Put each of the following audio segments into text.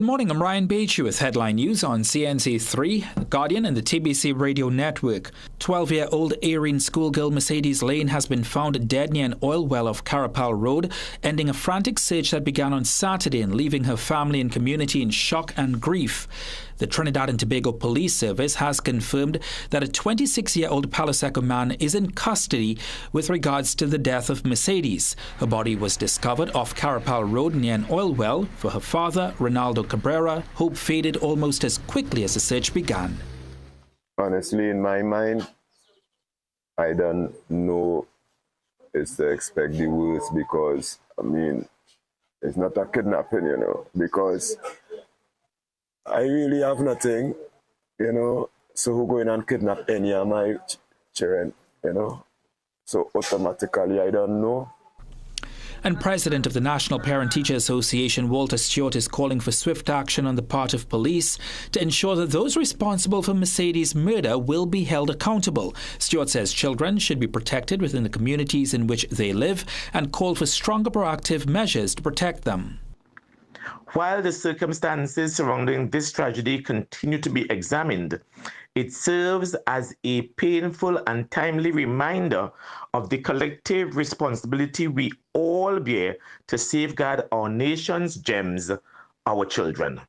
Good morning, I'm Ryan Beachy with headline news on CNC3, The Guardian and the TBC radio network. 12-year-old Erin schoolgirl Mercedes Lane has been found dead near an oil well off Carapal Road, ending a frantic search that began on Saturday and leaving her family and community in shock and grief. The Trinidad and Tobago Police Service has confirmed that a 26-year-old Palo Seco man is in custody with regards to the death of Mercedes. Her body was discovered off Carapal Road near an oil well. For her father, Ronaldo Cabrera, hope faded almost as quickly as the search began. Honestly, in my mind, I don't know is to expect the worst because, it's not a kidnapping, because I really have nothing, so who going and kidnap any of my children, so automatically I don't know. And President of the National Parent-Teacher Association, Walter Stewart, is calling for swift action on the part of police to ensure that those responsible for Mercedes' murder will be held accountable. Stewart says children should be protected within the communities in which they live and called for stronger proactive measures to protect them. While the circumstances surrounding this tragedy continue to be examined, it serves as a painful and timely reminder of the collective responsibility we all bear to safeguard our nation's gems, our children.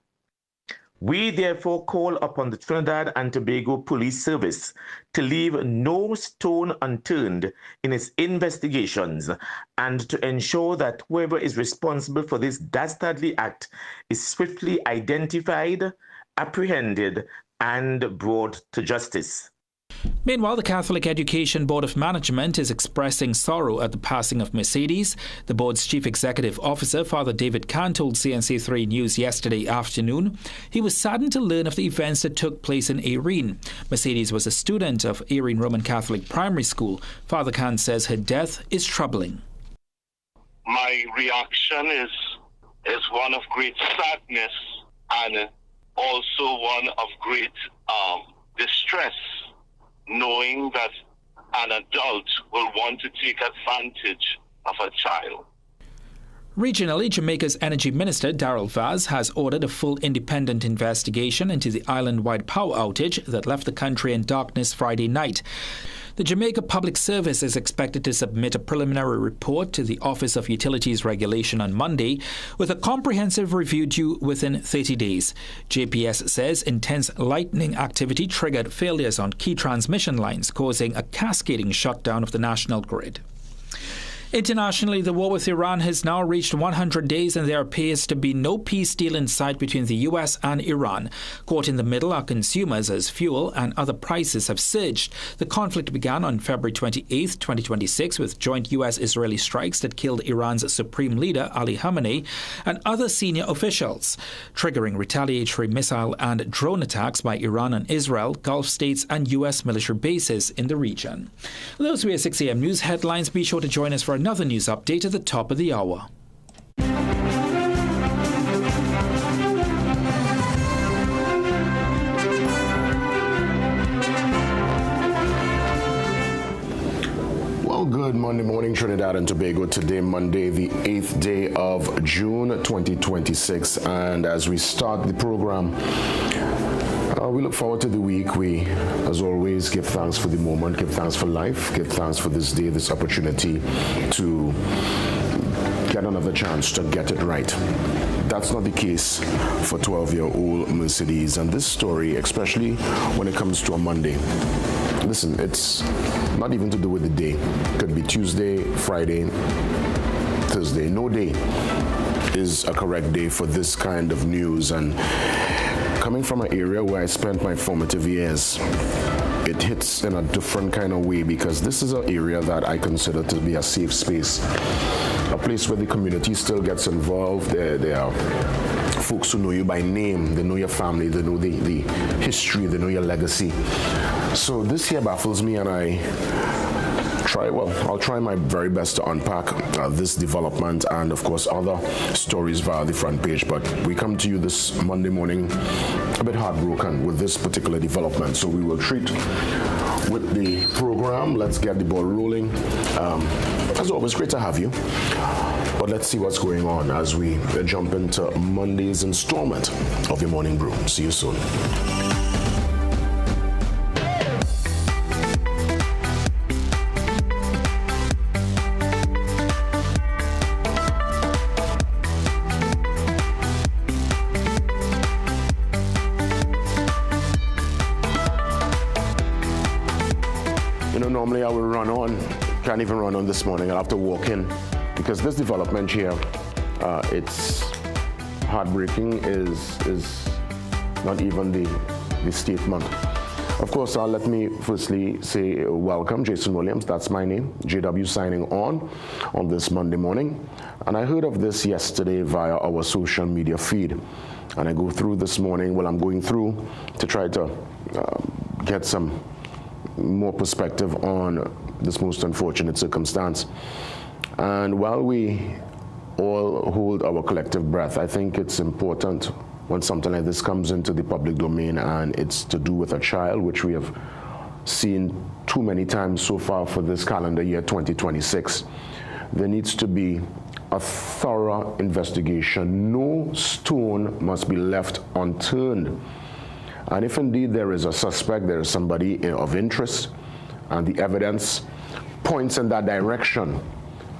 We therefore call upon the Trinidad and Tobago Police Service to leave no stone unturned in its investigations and to ensure that whoever is responsible for this dastardly act is swiftly identified, apprehended, and brought to justice. Meanwhile, the Catholic Education Board of Management is expressing sorrow at the passing of Mercedes. The board's chief executive officer, Father David Kahn, told CNC3 News yesterday afternoon he was saddened to learn of the events that took place in Erin. Mercedes was a student of Erin Roman Catholic Primary School. Father Kahn says her death is troubling. My reaction is one of great sadness and also one of great distress, knowing that an adult will want to take advantage of a child. Regionally, Jamaica's Energy Minister, Darrell Vaz, has ordered a full independent investigation into the island-wide power outage that left the country in darkness Friday night. The Jamaica Public Service is expected to submit a preliminary report to the Office of Utilities Regulation on Monday, with a comprehensive review due within 30 days. JPS says intense lightning activity triggered failures on key transmission lines, causing a cascading shutdown of the national grid. Internationally, the war with Iran has now reached 100 days and there appears to be no peace deal in sight between the US and Iran. Caught in the middle are consumers as fuel and other prices have surged. The conflict began on February 28, 2026 with joint US-Israeli strikes that killed Iran's supreme leader Ali Khamenei and other senior officials, triggering retaliatory missile and drone attacks by Iran on Israel, Gulf states and US military bases in the region. Those were 6 a.m. news headlines. Be sure to join us for another news update at the top of the hour. Well, good Monday morning, Trinidad and Tobago. Today, Monday, the 8th day of June 2026. And as we start the program, we look forward to the week. We, as always, give thanks for the moment, give thanks for life, give thanks for this day, this opportunity to get another chance to get it right. That's not the case for 12-year-old Mercedes. And this story, especially when it comes to a Monday, listen, it's not even to do with the day. It could be Tuesday, Friday, Thursday. No day is a correct day for this kind of news. And coming from an area where I spent my formative years, it hits in a different kind of way because this is an area that I consider to be a safe space, a place where the community still gets involved. There are folks who know you by name, they know your family, they know the history, they know your legacy. So this here baffles me, and I'll try my very best to unpack this development and, of course, other stories via the front page. But we come to you this Monday morning a bit heartbroken with this particular development. So we will treat with the program. Let's get the ball rolling. As always, great to have you. But let's see what's going on as we jump into Monday's installment of your Morning Brew. See you soon. Normally I will run on, can't even run on this morning. I'll have to walk in because this development here, it's heartbreaking, is not even the statement. Of course, let me firstly say welcome, Jason Williams, that's my name, JW signing on this Monday morning. And I heard of this yesterday via our social media feed. And I go through this morning, I'm going through to try to get some more perspective on this most unfortunate circumstance. And while we all hold our collective breath, I think it's important when something like this comes into the public domain and it's to do with a child, which we have seen too many times so far for this calendar year 2026, there needs to be a thorough investigation. No stone must be left unturned. And if indeed there is a suspect, there is somebody of interest, and the evidence points in that direction,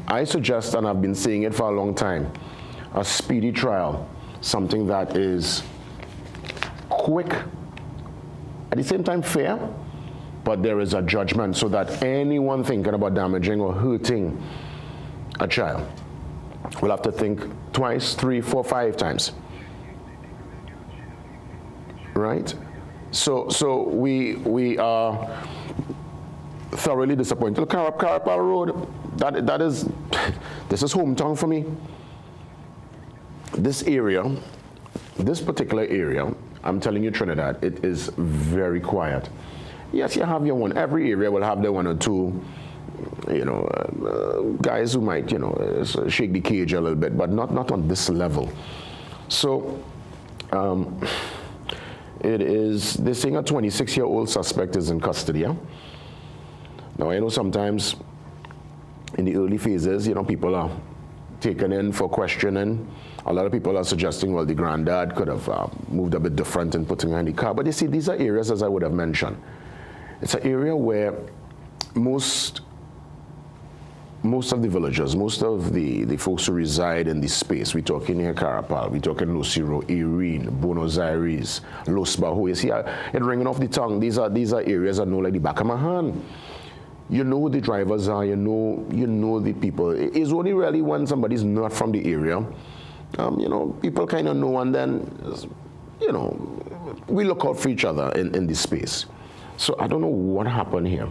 I suggest, and I've been saying it for a long time, a speedy trial, something that is quick, at the same time fair, but there is a judgment so that anyone thinking about damaging or hurting a child will have to think twice, 3, 4, 5 times. Right? So we are thoroughly disappointed. Look, Carapal Road, this is hometown for me. This area, this particular area, I'm telling you, Trinidad, it is very quiet. Yes, you have your one. Every area will have their one or two, guys who might, shake the cage a little bit, but not on this level. So, they're saying a 26-year-old suspect is in custody. Yeah? Now, I know sometimes in the early phases, people are taken in for questioning. A lot of people are suggesting, well, the granddad could have moved a bit different in putting her in the car. But you see, these are areas, as I would have mentioned. It's an area where most of the villagers, most of the folks who reside in this space, we're talking here Carapal, we're talking Lucero, Irene, Buenos Aires, Los Bajos. See, it ringing off the tongue. These are areas I know like the back of my hand. You know who the drivers are, you know the people. It's only really when somebody's not from the area, people kind of know, and then, we look out for each other in this space. So I don't know what happened here.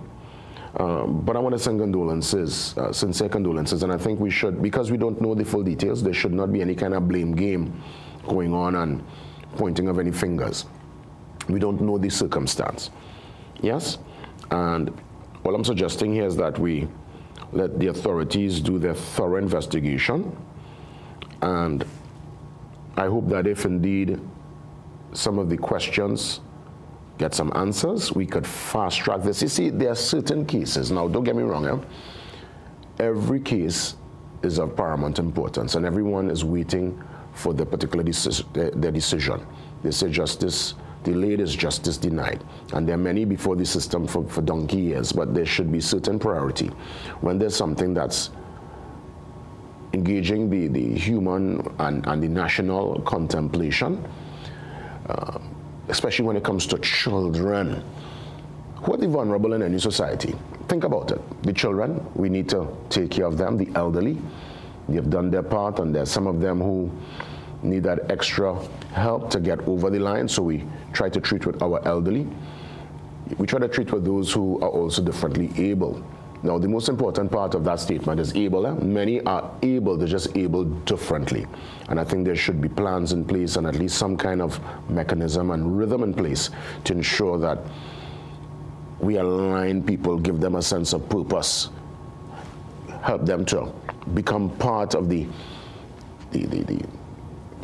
But I want to send condolences, sincere condolences, and I think we should, because we don't know the full details, there should not be any kind of blame game going on and pointing of any fingers. We don't know the circumstance. Yes? And all I'm suggesting here is that we let the authorities do their thorough investigation, and I hope that if indeed some of the questions get some answers, we could fast track this. You see, there are certain cases. Now, don't get me wrong. Every case is of paramount importance, and everyone is waiting for the particular their decision. They say justice delayed is justice denied. And there are many before the system for donkey years, but there should be certain priority. When there's something that's engaging the human and the national contemplation, especially when it comes to children, who are the vulnerable in any society? Think about it. The children, we need to take care of them. The elderly, they've done their part, and there's some of them who need that extra help to get over the line, so we try to treat with our elderly. We try to treat with those who are also differently able. Now, the most important part of that statement is able. Many are able, they're just able differently. And I think there should be plans in place and at least some kind of mechanism and rhythm in place to ensure that we align people, give them a sense of purpose, help them to become part of the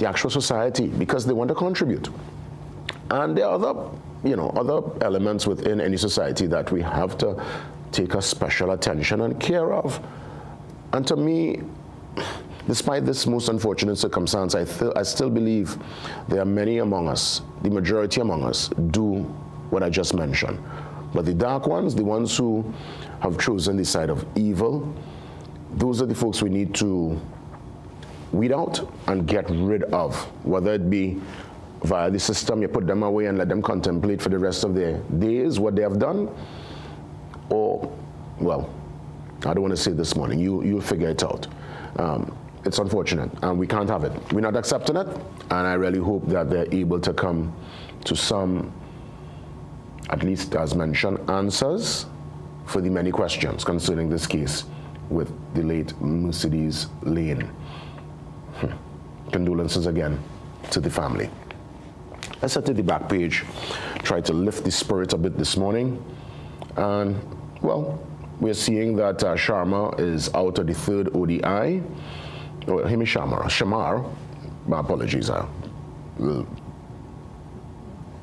actual society because they want to contribute. And there are other elements within any society that we have to take a special attention and care of. And to me, despite this most unfortunate circumstance, I still believe there are many among us, the majority among us, do what I just mentioned. But the dark ones, the ones who have chosen the side of evil, those are the folks we need to weed out and get rid of, whether it be via the system, you put them away and let them contemplate for the rest of their days what they have done, or, well, I don't want to say this morning, you'll figure it out. It's unfortunate, and we can't have it. We're not accepting it, and I really hope that they're able to come to some, at least as mentioned, answers for the many questions concerning this case with the late Mercedes Lane. Condolences again to the family. I sat at the back page, tried to lift the spirit a bit this morning, and, well, we're seeing that Sharma is out of the third ODI. Oh, him is Shamar. My apologies,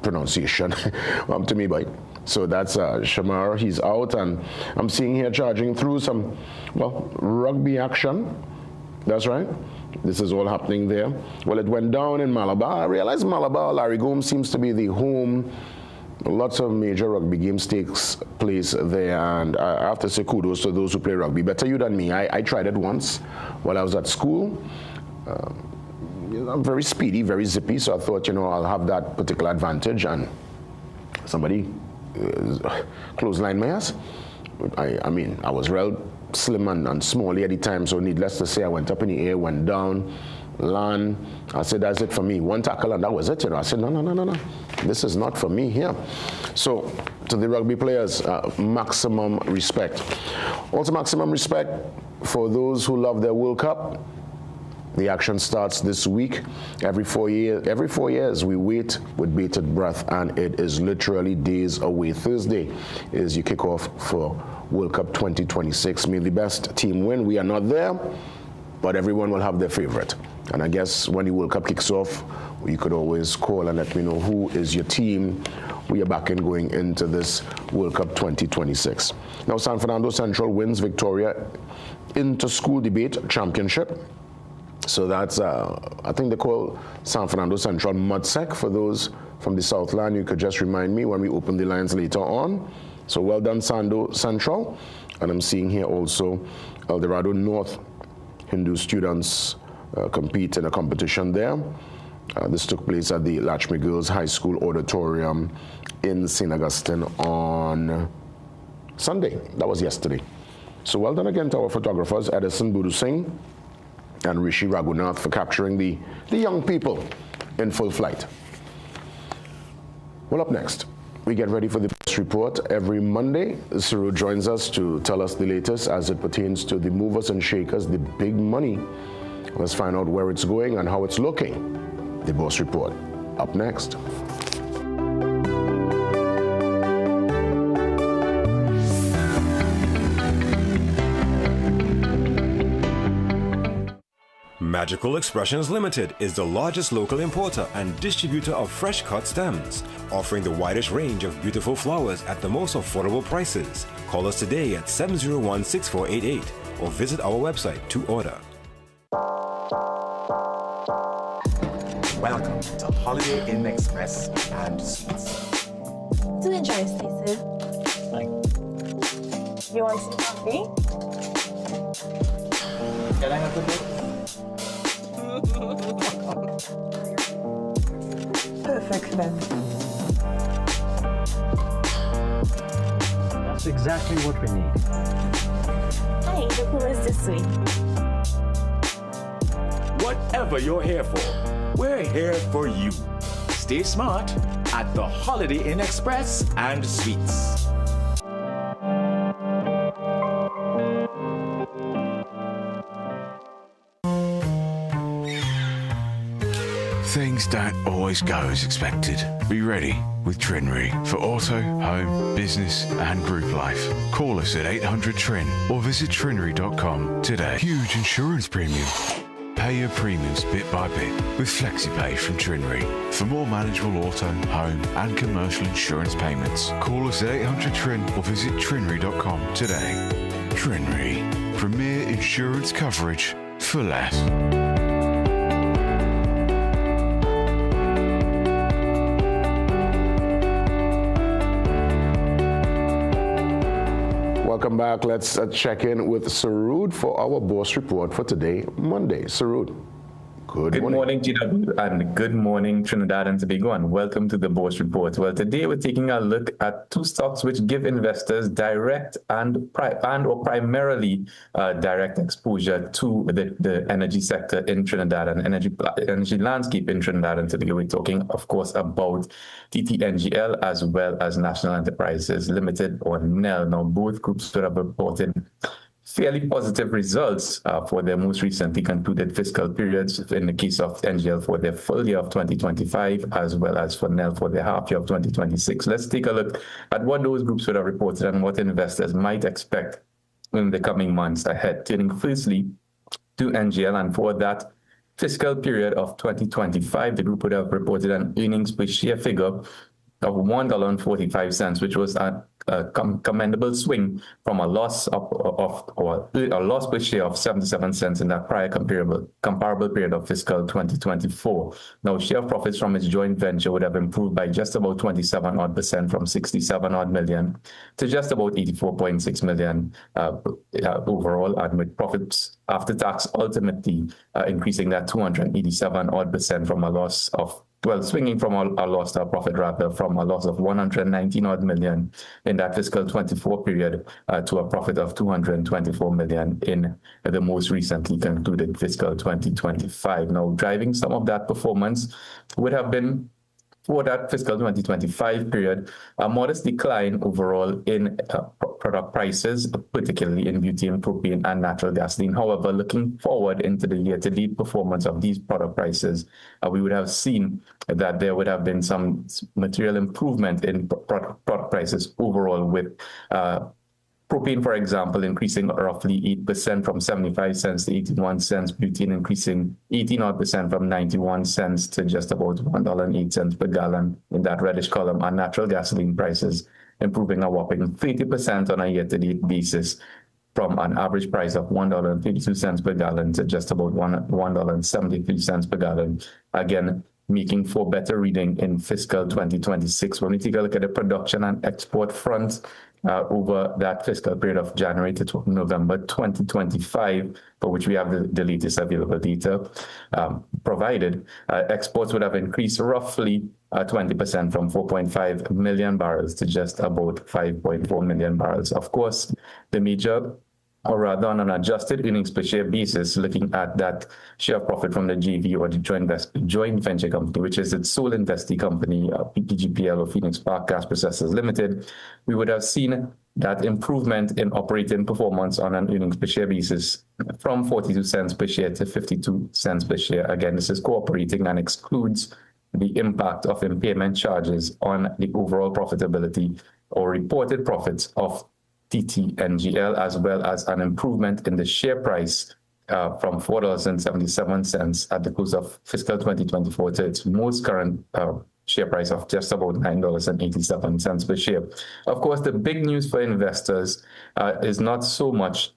pronunciation to me, boy. So that's Shamar. He's out, and I'm seeing here charging through some, well, rugby action. That's right. This is all happening there. Well, it went down in Malabar. I realize Malabar, Larry Gomes seems to be the home. Lots of major rugby games takes place there, and I have to say kudos to those who play rugby. Better you than me. I tried it once while I was at school. I'm very speedy, very zippy, so I thought, I'll have that particular advantage, and somebody clotheslined my ass. I mean, I was real slim and smally at the time, so needless to say, I went up in the air, went down, land. I said, that's it for me. One tackle, and that was it. I said, no. This is not for me here. So, to the rugby players, maximum respect. Also, maximum respect for those who love their World Cup. The action starts this week. Every 4 years, we wait with bated breath, and it is literally days away. Thursday is your kickoff for World Cup 2026. May the best team win. We are not there, but everyone will have their favorite. And I guess when the World Cup kicks off, you could always call and let me know who is your team we are backing going into this World Cup 2026. Now, San Fernando Central wins Victoria Inter-School Debate Championship. So that's, I think they call San Fernando Central Mudsec. For those from the Southland, you could just remind me when we open the lines later on. So well done, Sando Central. And I'm seeing here also El Dorado North Hindu students compete in a competition there. This took place at the Lachmi Girls High School Auditorium in St. Augustine on Sunday. That was yesterday. So well done again to our photographers, Edison Budu Singh and Rishi Raghunath, for capturing the young people in full flight. Well, up next, we get ready for the press report. Every Monday, Cyril joins us to tell us the latest as it pertains to the movers and shakers, the big money. Let's find out where it's going and how it's looking. The Boss Report, up next. Magical Expressions Limited is the largest local importer and distributor of fresh cut stems, offering the widest range of beautiful flowers at the most affordable prices. Call us today at 701-6488 or visit our website to order. Welcome to Holiday Inn Express and Suites. Do enjoy, Stacey. You want some coffee? Can I have a bit? Perfect then. That's exactly what we need. Hey, the pool is this way. Whatever you're here for, we're here for you. Stay smart at the Holiday Inn Express and Suites. Things don't always go as expected. Be ready with Trinry for auto, home, business and group life. Call us at 800-TRIN or visit trinry.com today. Huge insurance premium. Pay your premiums bit by bit with FlexiPay from Trinry. For more manageable auto, home and commercial insurance payments, call us at 800-TRIN or visit trinry.com today. Trinry. Premier insurance coverage for for less. Welcome back. Let's check in with Sarud for our boss report for today, Monday. Sarud. Good morning, GW, and good morning, Trinidad and Tobago, and welcome to the Bourse Report. Well, today we're taking a look at two stocks which give investors direct or primarily direct exposure to the energy sector in Trinidad and energy landscape in Trinidad and Tobago. We're talking, of course, about TTNGL as well as National Enterprises Limited, or NEL. Now, both groups would have reported fairly positive results for their most recently concluded fiscal periods, in the case of NGL for their full year of 2025, as well as for NEL for their half year of 2026. Let's take a look at what those groups would have reported and what investors might expect in the coming months ahead. Turning firstly to NGL, and for that fiscal period of 2025, the group would have reported an earnings per share figure of $1.45, which was a commendable swing from a loss a loss per share of 77 cents in that prior comparable period of fiscal 2024. Now, share profits from its joint venture would have improved by just about 27% from 67 odd million to just about 84.6 million overall, and with profits after tax ultimately increasing that 287% from a loss of swinging from a loss to a profit, rather, from a loss of 119 odd million in that fiscal 24 period to a profit of 224 million in the most recently concluded fiscal 2025. Now, driving some of that performance would have been, for that fiscal 2025 period, a modest decline overall in product prices, particularly in butane, propane, and natural gasoline. However, looking forward into the year-to-date performance of these product prices, we would have seen that there would have been some material improvement in product prices overall, with propane, for example, increasing roughly 8% from 75 cents to 81 cents, butane increasing 18% from 91 cents to just about $1.08 per gallon in that reddish column, and natural gasoline prices improving a whopping 30% on a year-to-date basis from an average price of $1.32 per gallon to just about $1.73 per gallon. Again, making for better reading in fiscal 2026. When we take a look at the production and export front, over that fiscal period of January to November 2025, for which we have the latest available data provided, exports would have increased roughly 20% from 4.5 million barrels to just about 5.4 million barrels. Of course, the major, or rather on an adjusted earnings per share basis, looking at that share profit from the JV, or the joint venture company, which is its sole investee company, PPGPL, or Phoenix Park Gas Processors Limited, we would have seen that improvement in operating performance on an earnings per share basis from 42 cents per share to 52 cents per share. Again, this is cooperating and excludes the impact of impairment charges on the overall profitability or reported profits of TTNGL, as well as an improvement in the share price from $4.77 at the close of fiscal 2024 to its most current share price of just about $9.87 per share. Of course, the big news for investors is not so much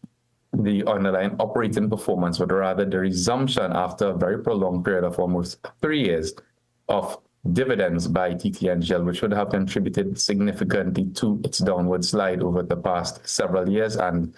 the underlying operating performance, but rather the resumption after a very prolonged period of almost 3 years of dividends by TTNGL, which would have contributed significantly to its downward slide over the past several years. And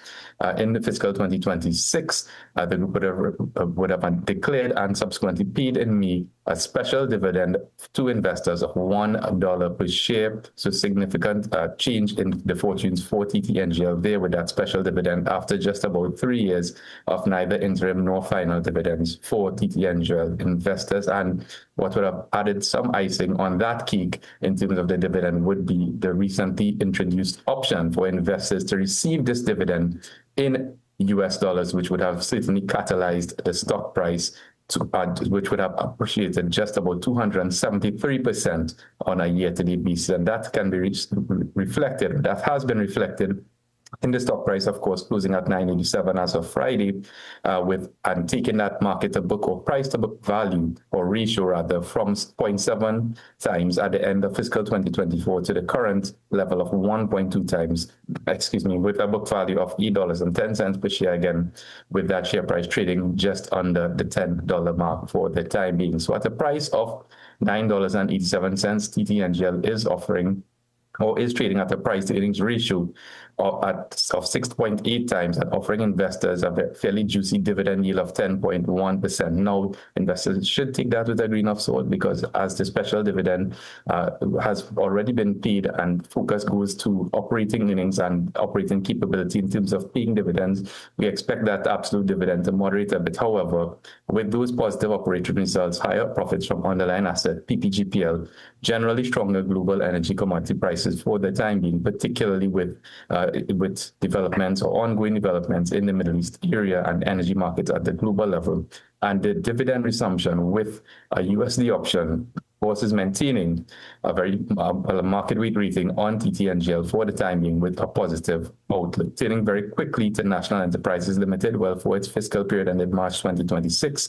in the fiscal 2026, the group would have declared and subsequently paid in May a special dividend to investors of $1 per share. So significant change in the fortunes for TTNGL there, with that special dividend after just about 3 years of neither interim nor final dividends for TTNGL investors. And what would have added some icing on that cake in terms of the dividend would be the recently introduced option for investors to receive this dividend in US dollars, which would have certainly catalyzed the stock price, which would have appreciated just about 273% on a year-to-date basis. And that can be reflected, that has been reflected in the stock price, of course, closing at 987 as of Friday, and taking that market to book or price to book value or ratio rather from 0.7 times at the end of fiscal 2024 to the current level of 1.2 times, with a book value of $8.10 per share, again, with that share price trading just under the $10 mark for the time being. So at a price of $9.87, TTNGL is trading at a price to earnings ratio of 6.8 times and offering investors a fairly juicy dividend yield of 10.1%. Now, investors should take that with a grain of salt, because as the special dividend has already been paid and focus goes to operating earnings and operating capability in terms of paying dividends, we expect that absolute dividend to moderate a bit. However, with those positive operating results, higher profits from underlying asset, PPGPL, generally stronger global energy commodity prices for the time being, particularly with developments or ongoing developments in the Middle East area and energy markets at the global level, and the dividend resumption with a USD option, BOS is maintaining a very market weight rating on TTNGL for the time being with a positive outlook. Turning very quickly to National Enterprises Limited, well, for its fiscal period ended March 2026,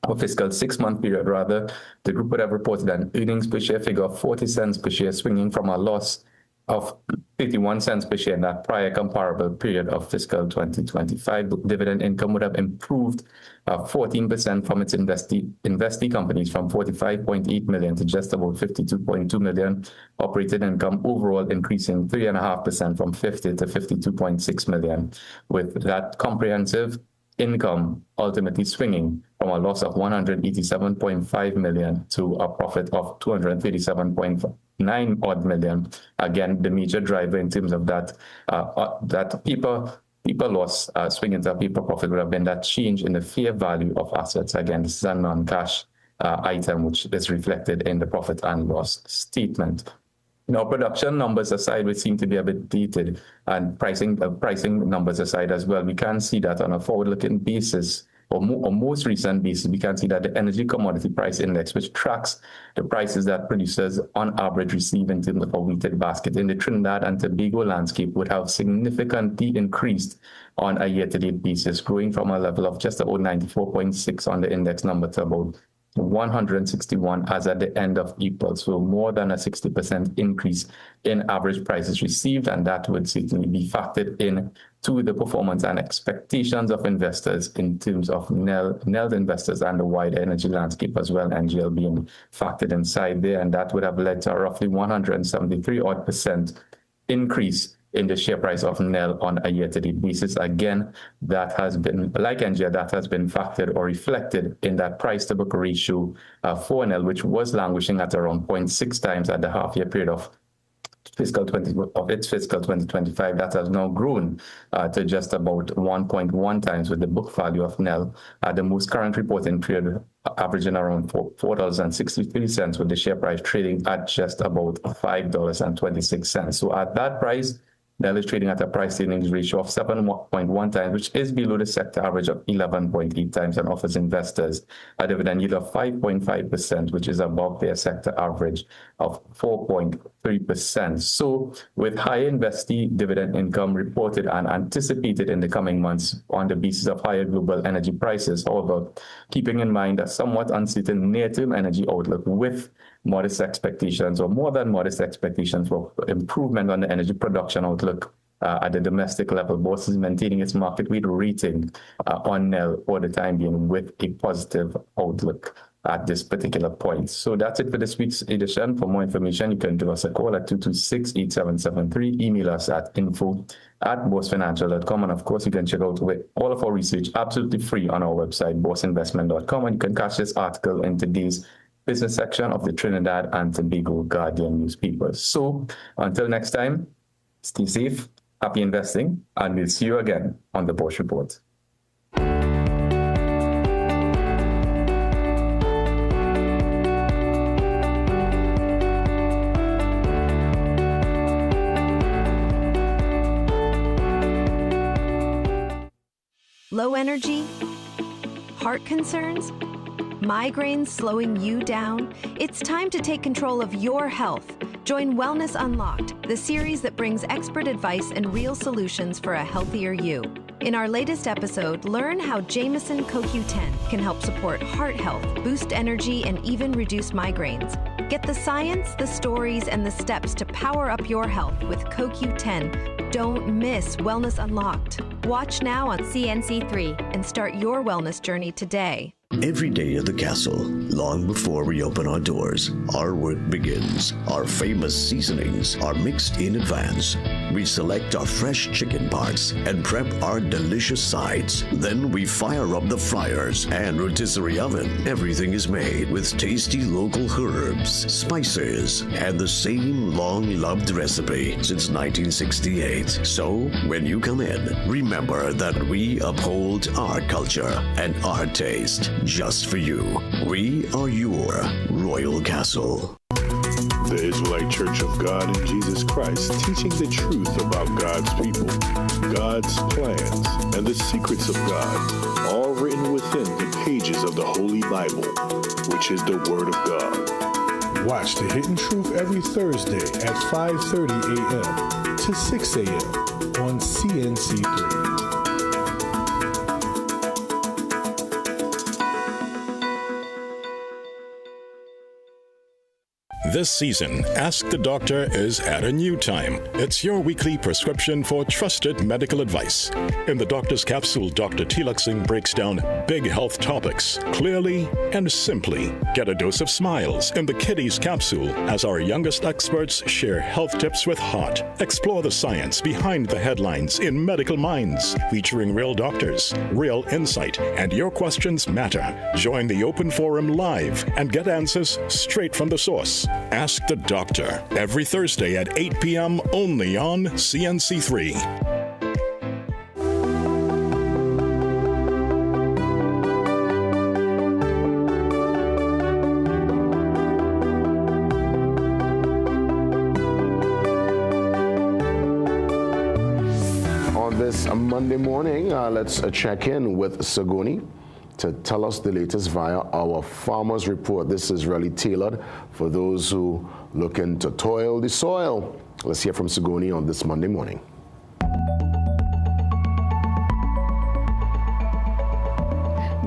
or fiscal 6-month period rather, the group would have reported an earnings per share figure of 40 cents per share, swinging from a loss of 51 cents per share in that prior comparable period of fiscal 2025. Dividend income would have improved 14% from its investee companies, from 45.8 million to just about 52.2 million. Operating income overall increasing 3.5% from 50 to 52.6 million, with that comprehensive income ultimately swinging from a loss of 187.5 million to a profit of 237.9 odd million. Again, the major driver in terms of that paper loss swing into a paper profit would have been that change in the fair value of assets. Again, this is a non-cash item which is reflected in the profit and loss statement. Now, production numbers aside, which seem to be a bit dated, and pricing numbers aside as well, we can see that on a forward-looking basis, or most recent basis, we can see that the energy commodity price index, which tracks the prices that producers on average receive in terms of a weighted basket in the Trinidad and Tobago landscape, would have significantly increased on a year-to-date basis, growing from a level of just about 94.6 on the index number to about 161 as at the end of April. So more than a 60% increase in average prices received, and that would certainly be factored in to the performance and expectations of investors in terms of NEL investors and the wider energy landscape as well, NGL being factored inside there, and that would have led to a roughly 173% increase in the share price of NEL on a year-to-date basis. Again, that has been, like NGL, that has been factored or reflected in that price-to-book ratio for NEL, which was languishing at around 0.6 times at the half-year period of fiscal 2025. That has now grown to just about 1.1 times, with the book value of NEL at the most current reporting period averaging around $4.63, with the share price trading at just about $5.26. So at that price, NEL is trading at a price-to-earnings ratio of 7.1 times, which is below the sector average of 11.8 times, and offers investors a dividend yield of 5.5%, which is above their sector average of 4.3%. So with higher investee dividend income reported and anticipated in the coming months on the basis of higher global energy prices, however, keeping in mind a somewhat uncertain near-term energy outlook with modest expectations, or more than modest expectations, for improvement on the energy production outlook at the domestic level, BOS is maintaining its market weight rating on NEL for the time being, with a positive outlook at this particular point. So that's it for this week's edition. For more information, you can give us a call at 226-8773, email us at info@bosfinancial.com, and of course, you can check out all of our research absolutely free on our website, bosinvestment.com, and you can catch this article in today's business section of the Trinidad and Tobago Guardian newspaper. So until next time, stay safe, happy investing, and we'll see you again on the BOS Report. Low energy? Heart concerns? Migraines slowing you down? It's time to take control of your health. Join Wellness Unlocked, the series that brings expert advice and real solutions for a healthier you. In our latest episode, learn how Jameson CoQ10 can help support heart health, boost energy, and even reduce migraines. Get the science, the stories, and the steps to power up your health with CoQ10. Don't miss Wellness Unlocked. Watch now on CNC3 and start your wellness journey today. Every day at the castle, long before we open our doors, our work begins. Our famous seasonings are mixed in advance. We select our fresh chicken parts and prep our delicious sides. Then we fire up the fryers and rotisserie oven. Everything is made with tasty local herbs, spices, and the same long-loved recipe since 1968. So, when you come in, remember that we uphold our culture and our taste. Just for you. We are your Royal Castle. The Israelite Church of God in Jesus Christ, teaching the truth about God's people, God's plans, and the secrets of God, all written within the pages of the Holy Bible, which is the Word of God. Watch The Hidden Truth every Thursday at 5:30 a.m. to 6 a.m. on CNC3. This season, Ask the Doctor is at a new time. It's your weekly prescription for trusted medical advice. In the Doctor's Capsule, Dr. Tilak Singh breaks down big health topics clearly and simply. Get a dose of smiles in the Kiddies Capsule as our youngest experts share health tips with heart. Explore the science behind the headlines in Medical Minds, featuring real doctors, real insight, and your questions matter. Join the open forum live and get answers straight from the source. Ask the Doctor, every Thursday at 8 p.m. only on CNC3. On this Monday morning, let's check in with Sagoni to tell us the latest via our Farmers Report. This is really tailored for those who looking to toil the soil. Let's hear from Sagoni on this Monday morning.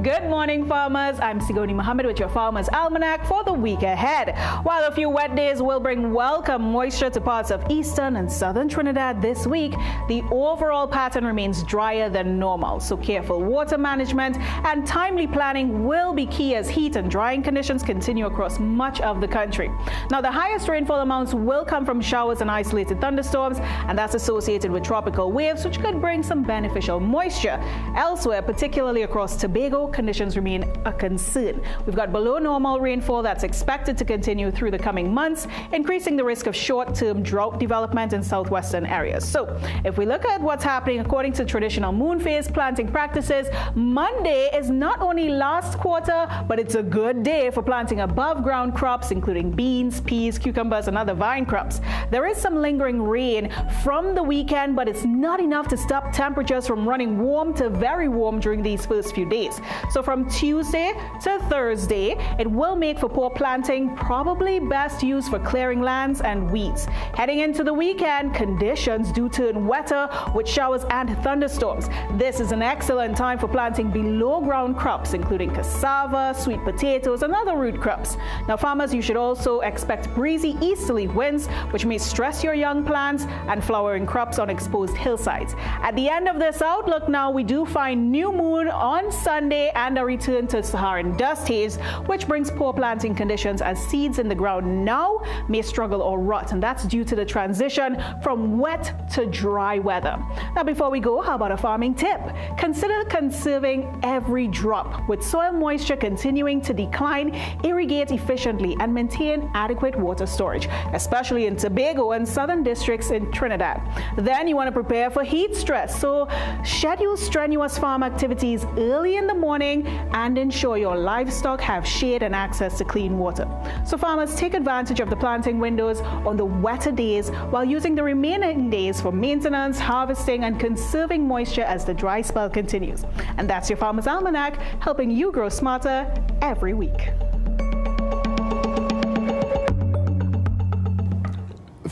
Good morning, farmers. I'm Sigoni Mohammed with your Farmer's Almanac for the week ahead. While a few wet days will bring welcome moisture to parts of eastern and southern Trinidad this week, the overall pattern remains drier than normal. So careful water management and timely planning will be key as heat and drying conditions continue across much of the country. Now, the highest rainfall amounts will come from showers and isolated thunderstorms, and that's associated with tropical waves, which could bring some beneficial moisture. Elsewhere, particularly across Tobago, conditions remain a concern. We've got below normal rainfall that's expected to continue through the coming months, increasing the risk of short-term drought development in southwestern areas. So if we look at what's happening according to traditional moon phase planting practices, Monday is not only last quarter, but it's a good day for planting above ground crops, including beans, peas, cucumbers, and other vine crops. There is some lingering rain from the weekend, but it's not enough to stop temperatures from running warm to very warm during these first few days. So from Tuesday to Thursday, it will make for poor planting, probably best used for clearing lands and weeds. Heading into the weekend, conditions do turn wetter with showers and thunderstorms. This is an excellent time for planting below ground crops, including cassava, sweet potatoes, and other root crops. Now, farmers, you should also expect breezy easterly winds, which may stress your young plants and flowering crops on exposed hillsides. At the end of this outlook now, we do find new moon on Sunday and a return to Saharan dust haze, which brings poor planting conditions as seeds in the ground now may struggle or rot, and that's due to the transition from wet to dry weather. Now, before we go, how about a farming tip? Consider conserving every drop. With soil moisture continuing to decline, irrigate efficiently and maintain adequate water storage, especially in Tobago and southern districts in Trinidad. Then you want to prepare for heat stress, so schedule strenuous farm activities early in the morning and ensure your livestock have shade and access to clean water. So farmers, take advantage of the planting windows on the wetter days while using the remaining days for maintenance, harvesting, and conserving moisture as the dry spell continues. And that's your Farmer's Almanac, helping you grow smarter every week.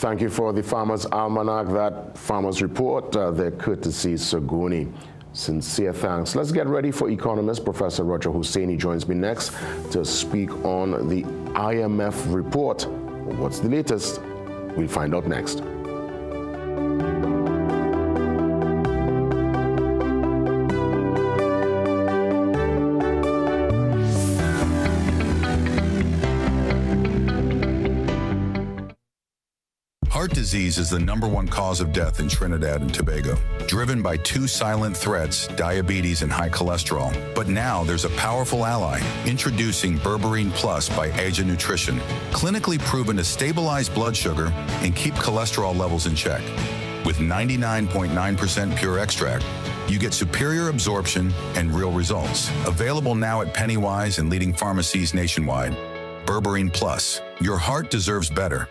Thank you for the Farmers Almanac, that Farmers Report, their courtesy Saguni. Sincere thanks. Let's get ready for economist Professor Roger Husseini joins me next to speak on the IMF report. What's the latest? We'll find out next. Heart disease is the #1 cause of death in Trinidad and Tobago, driven by two silent threats, diabetes and high cholesterol. But now there's a powerful ally, introducing Berberine Plus by Asia Nutrition, clinically proven to stabilize blood sugar and keep cholesterol levels in check. With 99.9% pure extract, you get superior absorption and real results. Available now at Pennywise and leading pharmacies nationwide. Berberine Plus, your heart deserves better.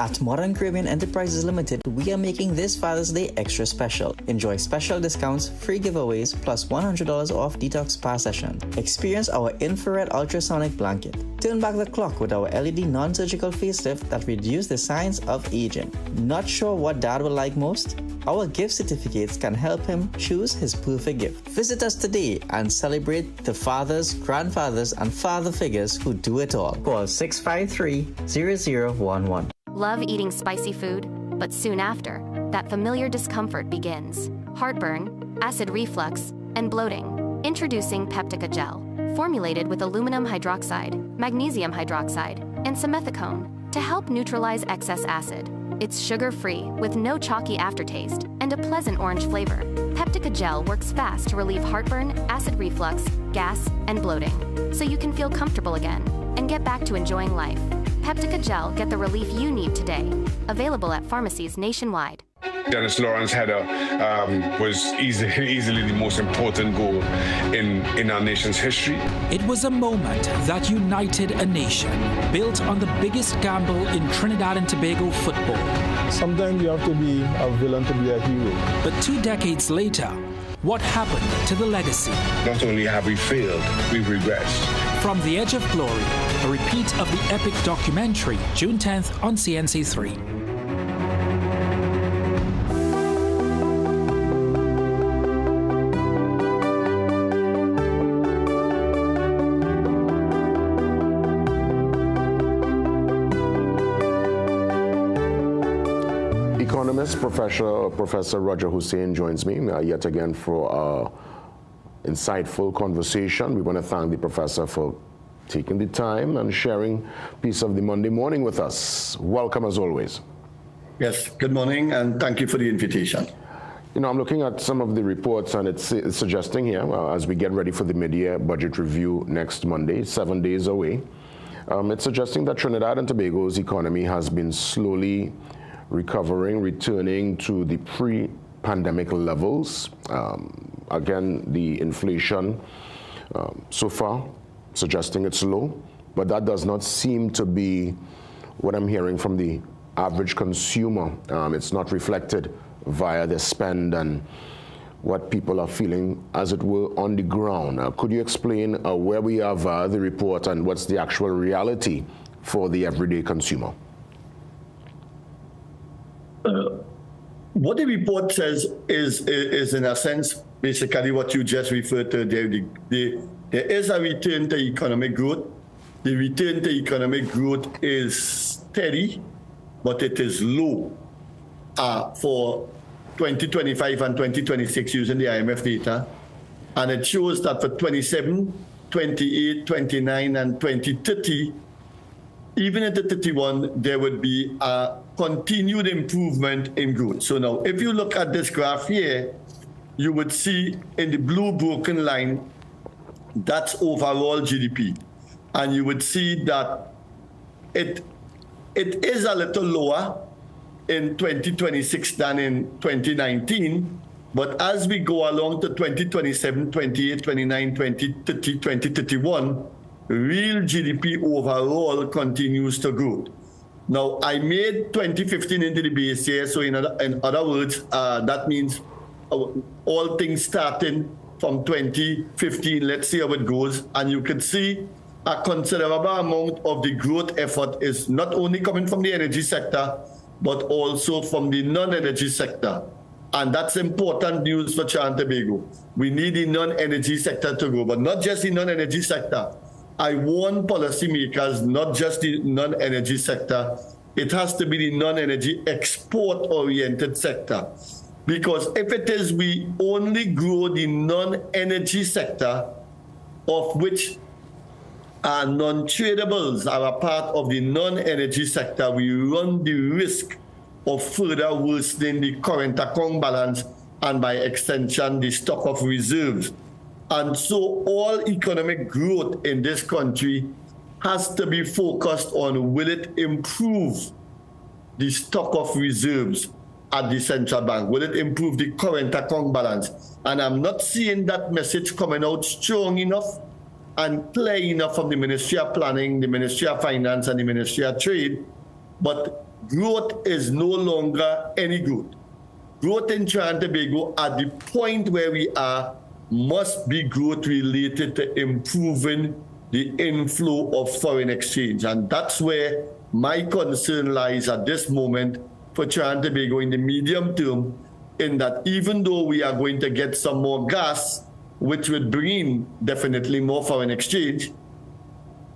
At Modern Caribbean Enterprises Limited, we are making this Father's Day extra special. Enjoy special discounts, free giveaways, plus $100 off detox spa session. Experience our infrared ultrasonic blanket. Turn back the clock with our LED non-surgical facelift that reduces the signs of aging. Not sure what dad will like most? Our gift certificates can help him choose his perfect gift. Visit us today and celebrate the fathers, grandfathers, and father figures who do it all. Call 653-0011. Love eating spicy food, but soon after, that familiar discomfort begins. Heartburn, acid reflux, and bloating. Introducing Peptica Gel, formulated with aluminum hydroxide, magnesium hydroxide, and simethicone to help neutralize excess acid. It's sugar-free with no chalky aftertaste and a pleasant orange flavor. Peptica Gel works fast to relieve heartburn, acid reflux, gas, and bloating, so you can feel comfortable again and get back to enjoying life. Peptica Gel, get the relief you need today. Available at pharmacies nationwide. Dennis Lawrence header was easily the most important goal in our nation's history. It was a moment that united a nation, built on the biggest gamble in Trinidad and Tobago football. Sometimes you have to be a villain to be a hero. But 2 decades later, what happened to the legacy? Not only have we failed, we've regressed. From the Edge of Glory, a repeat of the epic documentary, June 10th on CNC3. Economist Professor Roger Hussein joins me yet again for insightful conversation. We want to thank the professor for taking the time and sharing a piece of the Monday morning with us. Welcome as always. Yes, good morning and thank you for the invitation. You know, I'm looking at some of the reports and it's suggesting here, as we get ready for the mid-year budget review next Monday, 7 days away, it's suggesting that Trinidad and Tobago's economy has been slowly recovering, returning to the pre-pandemic levels. Again, the inflation so far suggesting it's low, but that does not seem to be what I'm hearing from the average consumer. It's not reflected via the spend and what people are feeling, as it were, on the ground. Could you explain where we have the report and what's the actual reality for the everyday consumer? What the report says is in a sense, basically what you just referred to there. There is a return to economic growth. The return to economic growth is steady, but it is low for 2025 and 2026 using the IMF data. And it shows that for 27, 28, 29, and 2030, even at the 31, there would be a continued improvement in growth. So now, if you look at this graph here, you would see in the blue broken line, that's overall GDP. And you would see that it is a little lower in 2026 than in 2019. But as we go along to 2027, 28, 29, 2030, 2031, real GDP overall continues to grow. Now, I made 2015 into the base here, so in other words, that means all things starting from 2015, let's see how it goes. And you can see a considerable amount of the growth effort is not only coming from the energy sector, but also from the non-energy sector. And that's important news for Trinidad and Tobago. We need the non-energy sector to grow, but not just the non-energy sector. I warn policymakers, not just the non-energy sector, it has to be the non-energy export-oriented sector. Because if it is we only grow the non-energy sector, of which non-tradables are a part of the non-energy sector, we run the risk of further worsening the current account balance and by extension the stock of reserves. And so all economic growth in this country has to be focused on will it improve the stock of reserves at the central bank? Will it improve the current account balance? And I'm not seeing that message coming out strong enough and clear enough from the Ministry of Planning, the Ministry of Finance, and the Ministry of Trade. But growth is no longer any good. Growth in Trinidad and Tobago at the point where we are must be growth related to improving the inflow of foreign exchange. And that's where my concern lies at this moment for Trinidad and Tobago in the medium term, in that even though we are going to get some more gas, which would bring in definitely more foreign exchange,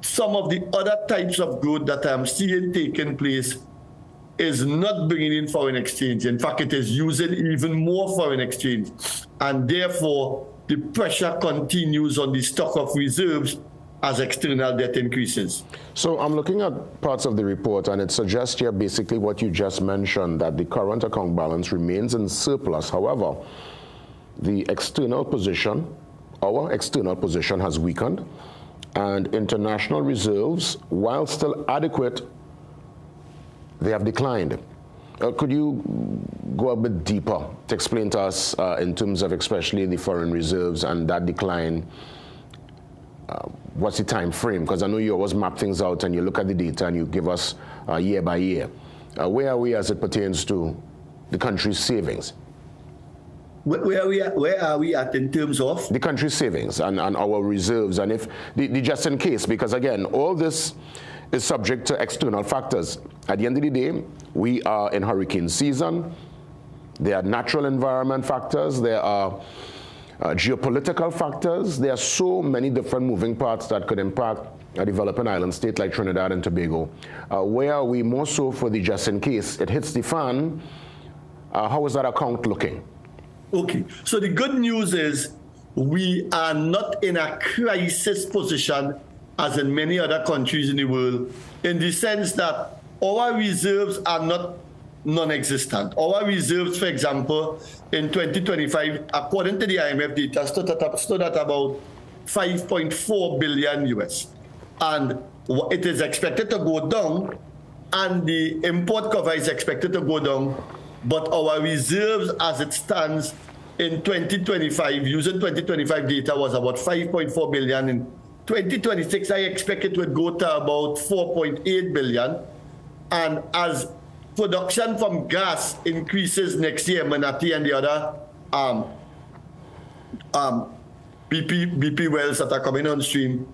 some of the other types of growth that I'm seeing taking place is not bringing in foreign exchange. In fact, it is using even more foreign exchange. And therefore, the pressure continues on the stock of reserves as external debt increases. So I'm looking at parts of the report, and it suggests here basically what you just mentioned, that the current account balance remains in surplus. However, the external position, our external position has weakened, and international reserves, while still adequate, they have declined. Could you go a bit deeper to explain to us in terms of especially the foreign reserves and that decline? What's the time frame? Because I know you always map things out and you look at the data and you give us year by year. Where are we as it pertains to the country's savings? Where are we at in terms of? The country's savings and our reserves, and if the just in case, because again, all this is subject to external factors. At the end of the day, we are in hurricane season. There are natural environment factors. There are geopolitical factors. There are so many different moving parts that could impact a developing island state like Trinidad and Tobago. Where are we more so for the just in case it hits the fan? How is that account looking? Okay, so the good news is we are not in a crisis position as in many other countries in the world, in the sense that our reserves are not non-existent. Our reserves, for example, in 2025, according to the IMF data, stood at about 5.4 billion US. And it is expected to go down, and the import cover is expected to go down, but our reserves as it stands in 2025, using 2025 data, was about 5.4 billion. In 2026, I expect it would go to about 4.8 billion. And as production from gas increases next year, Manatee and the other BP wells that are coming on stream,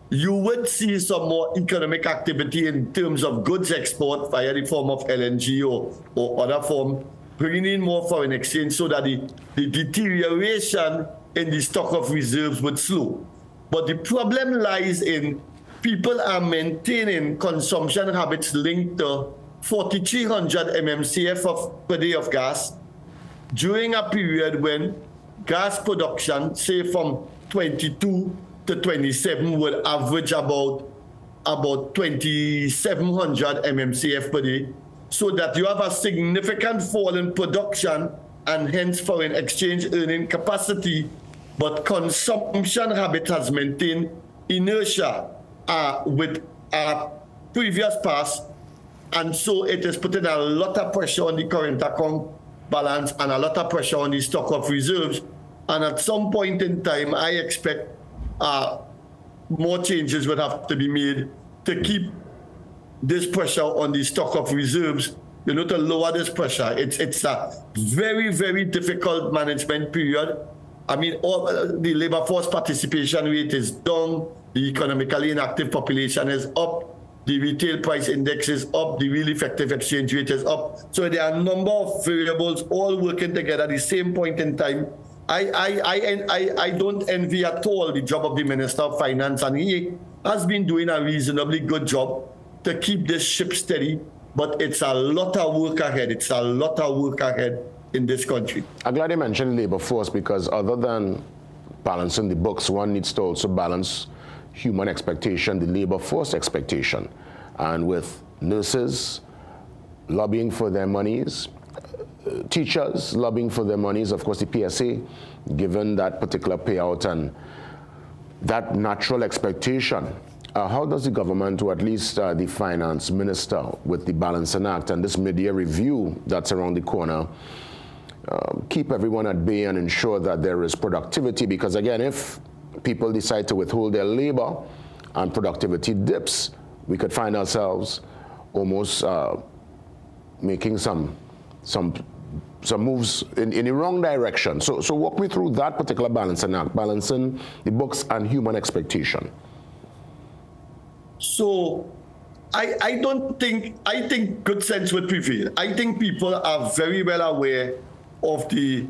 you would see some more economic activity in terms of goods export via the form of LNG or other form, bringing in more foreign exchange so that the deterioration in the stock of reserves would slow. But the problem lies in people are maintaining consumption habits linked to 4,300 mmcf per day of gas during a period when gas production, say from 22 to 27, will average about 2,700 mmcf per day, so that you have a significant fall in production and hence foreign exchange earning capacity, but consumption habit has maintained inertia with previous past, and so it is putting a lot of pressure on the current account balance and a lot of pressure on the stock of reserves. And at some point in time, I expect more changes would have to be made to keep this pressure on the stock of reserves, to lower this pressure. It's a very, very difficult management period. I mean, the labor force participation rate is down. the economically inactive population is up, the retail price index is up, the real effective exchange rate is up. So there are a number of variables all working together at the same point in time. I don't envy at all the job of the Minister of Finance, and he has been doing a reasonably good job to keep this ship steady, but it's a lot of work ahead. It's a lot of work ahead in this country. I'm glad you mentioned labor force, because other than balancing the books, one needs to also balance human expectation, the labor force expectation. And with nurses lobbying for their monies, teachers lobbying for their monies, of course the PSA, given that particular payout and that natural expectation, how does the government, or at least the finance minister, with the Balancing Act and this mid-year review that's around the corner, keep everyone at bay and ensure that there is productivity? Because again, if people decide to withhold their labor and productivity dips, we could find ourselves almost making some moves in the wrong direction. So walk me through that particular Balancing Act, balancing the books and human expectation. So I think good sense would prevail. I think people are very well aware of the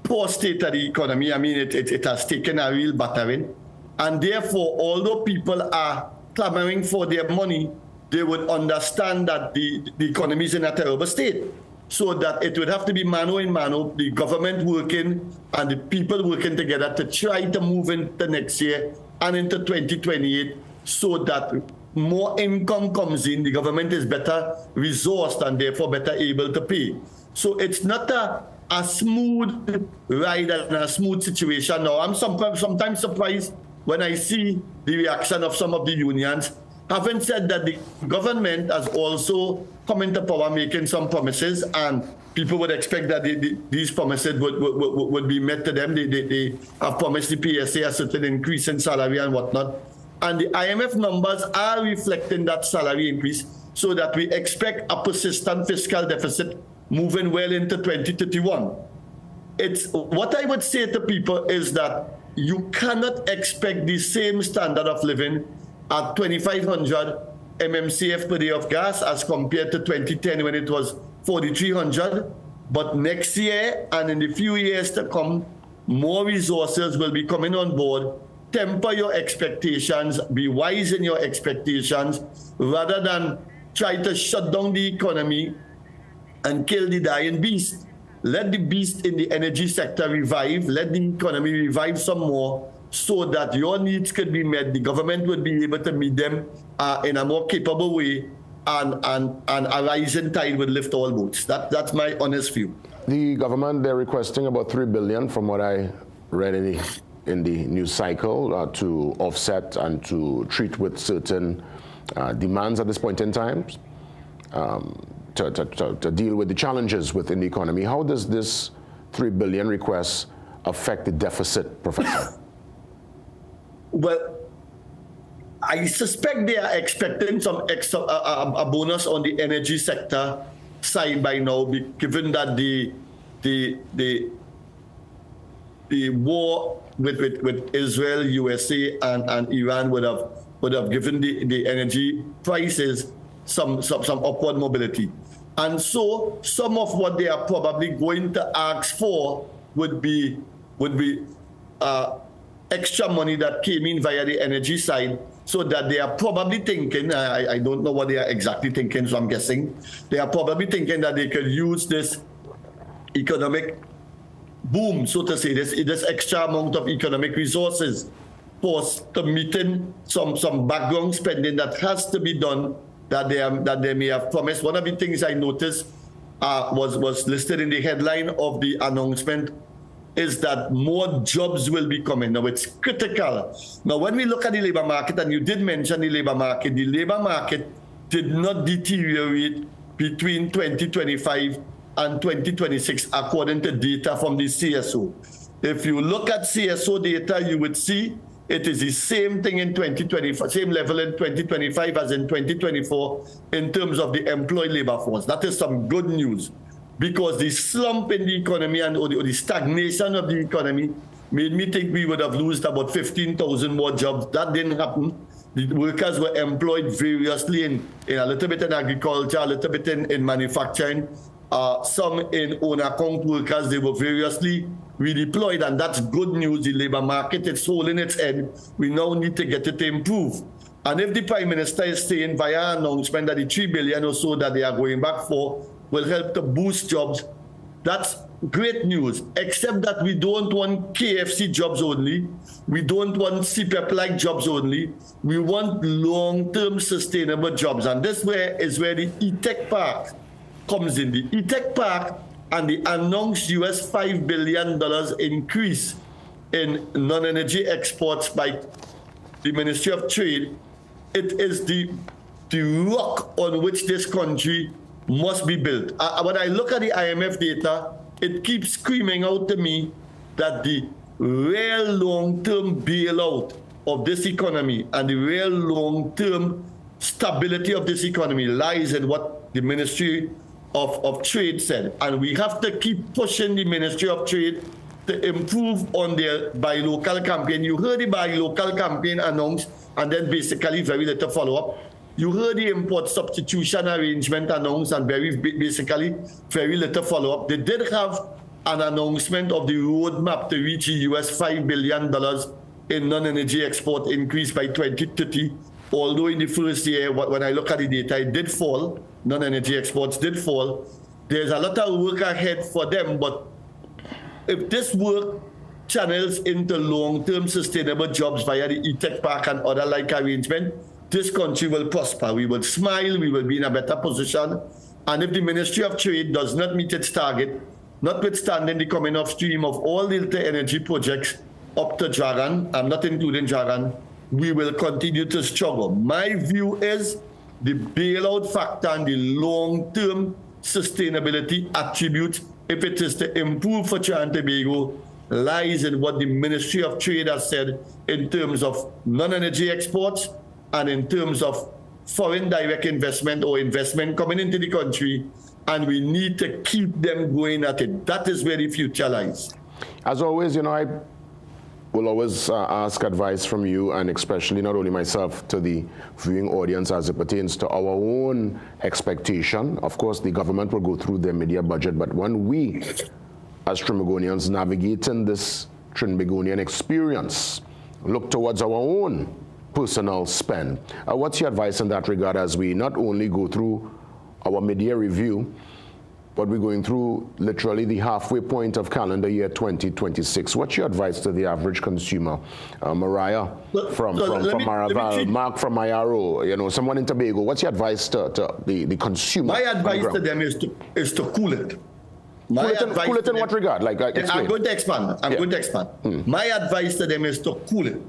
poor state of the economy. I mean, it has taken a real battering. And therefore, although people are clamoring for their money, they would understand that the economy is in a terrible state. So that it would have to be mano in mano, the government working and the people working together to try to move into next year and into 2028, so that more income comes in, the government is better resourced and therefore better able to pay. So it's not a smooth ride and a smooth situation now. I'm sometimes surprised when I see the reaction of some of the unions. Having said that, the government has also come into power making some promises, and people would expect that these promises would be met to them. They have promised the PSA a certain increase in salary and whatnot. And the IMF numbers are reflecting that salary increase, so that we expect a persistent fiscal deficit moving well into 2031. It's what I would say to people is that you cannot expect the same standard of living at 2,500 MMCF per day of gas as compared to 2010 when it was 4,300. But next year and in the few years to come, more resources will be coming on board. Temper your expectations, be wise in your expectations, rather than try to shut down the economy and kill the dying beast. Let the beast in the energy sector revive, let the economy revive some more, so that your needs could be met, the government would be able to meet them in a more capable way, and a rising tide would lift all boats. That's my honest view. The government, they're requesting about $3 billion, from what I read in the news cycle, to offset and to treat with certain demands at this point in time, to deal with the challenges within the economy. How does this $3 billion request affect the deficit, Professor? Well, I suspect they are expecting some extra a bonus on the energy sector side by now, given that the war with Israel, USA, and Iran would have given the energy prices some upward mobility. And so some of what they are probably going to ask for would be extra money that came in via the energy side, so that they are probably thinking, I don't know what they are exactly thinking, so I'm guessing, they are probably thinking that they could use this economic boom, so to say, this extra amount of economic resources to meeting some background spending that has to be done, that they may have promised. One of the things I noticed was listed in the headline of the announcement is that more jobs will be coming. Now, it's critical. Now, when we look at the labor market, and you did mention the labor market did not deteriorate between 2025 and 2026, according to data from the CSO. If you look at CSO data, you would see it is the same thing in 2025, same level in 2025 as in 2024 in terms of the employed labor force. That is some good news, because the slump in the economy or the stagnation of the economy made me think we would have lost about 15,000 more jobs. That didn't happen. The workers were employed variously in a little bit in agriculture, a little bit in manufacturing, some in own-account workers. They were variously redeployed, and that's good news. The labor market is holding its head. We now need to get it to improve. And if the Prime Minister is saying via announcement that the $3 billion or so that they are going back for will help to boost jobs, that's great news, except that we don't want KFC jobs only. We don't want CPEP-like jobs only. We want long-term sustainable jobs. And this is where the E-Tech Park comes in. The E-Tech Park and the announced US $5 billion increase in non-energy exports by the Ministry of Trade, it is the rock on which this country must be built. When I look at the IMF data, it keeps screaming out to me that the real long-term bailout of this economy and the real long-term stability of this economy lies in what the Ministry of Trade said. And we have to keep pushing the Ministry of Trade to improve on their buy local campaign. You heard the buy local campaign announced, and then basically very little follow-up. You heard the import substitution arrangement announced, and basically very little follow-up. They did have an announcement of the roadmap to reach US $5 billion in non-energy export increase by 2030. Although in the first year, when I look at the data, it did fall. Non-energy exports did fall. There's a lot of work ahead for them, but if this work channels into long-term sustainable jobs via the E-Tech Park and other like arrangement, this country will prosper. We will smile, we will be in a better position. And if the Ministry of Trade does not meet its target, notwithstanding the coming upstream of all the energy projects up to Dragon, I'm not including Dragon, we will continue to struggle. My view is the bailout factor and the long-term sustainability attribute, if it is to improve for Trinidad and Tobago, lies in what the Ministry of Trade has said in terms of non-energy exports and in terms of foreign direct investment or investment coming into the country, and we need to keep them going at it. That is where the future lies. As always, I will always ask advice from you, and especially not only myself, to the viewing audience as it pertains to our own expectation. Of course, the government will go through their media budget, but when we, as Trinbagonians, navigating this Trinbagonian experience, look towards our own personal spend. What's your advice in that regard as we not only go through our mid-year review, but we're going through literally the halfway point of calendar year 2026. What's your advice to the average consumer? Mariah from Maraval, Mark from IRO, someone in Tobago. What's your advice to the consumer? My advice to them is to cool it. Cool it in what regard? I'm going to expand. My advice to them is to cool it.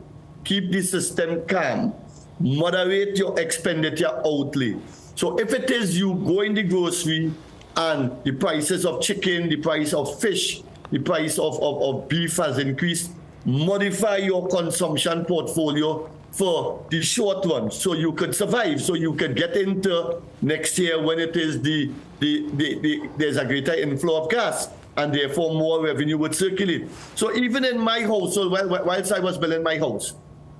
Keep the system calm. Moderate your expenditure outlay. So if it is you go in the grocery and the prices of chicken, the price of fish, the price of beef has increased, modify your consumption portfolio for the short run so you could survive, so you could get into next year when it is there's a greater inflow of gas and therefore more revenue would circulate. So even in my household, whilst I was building my house,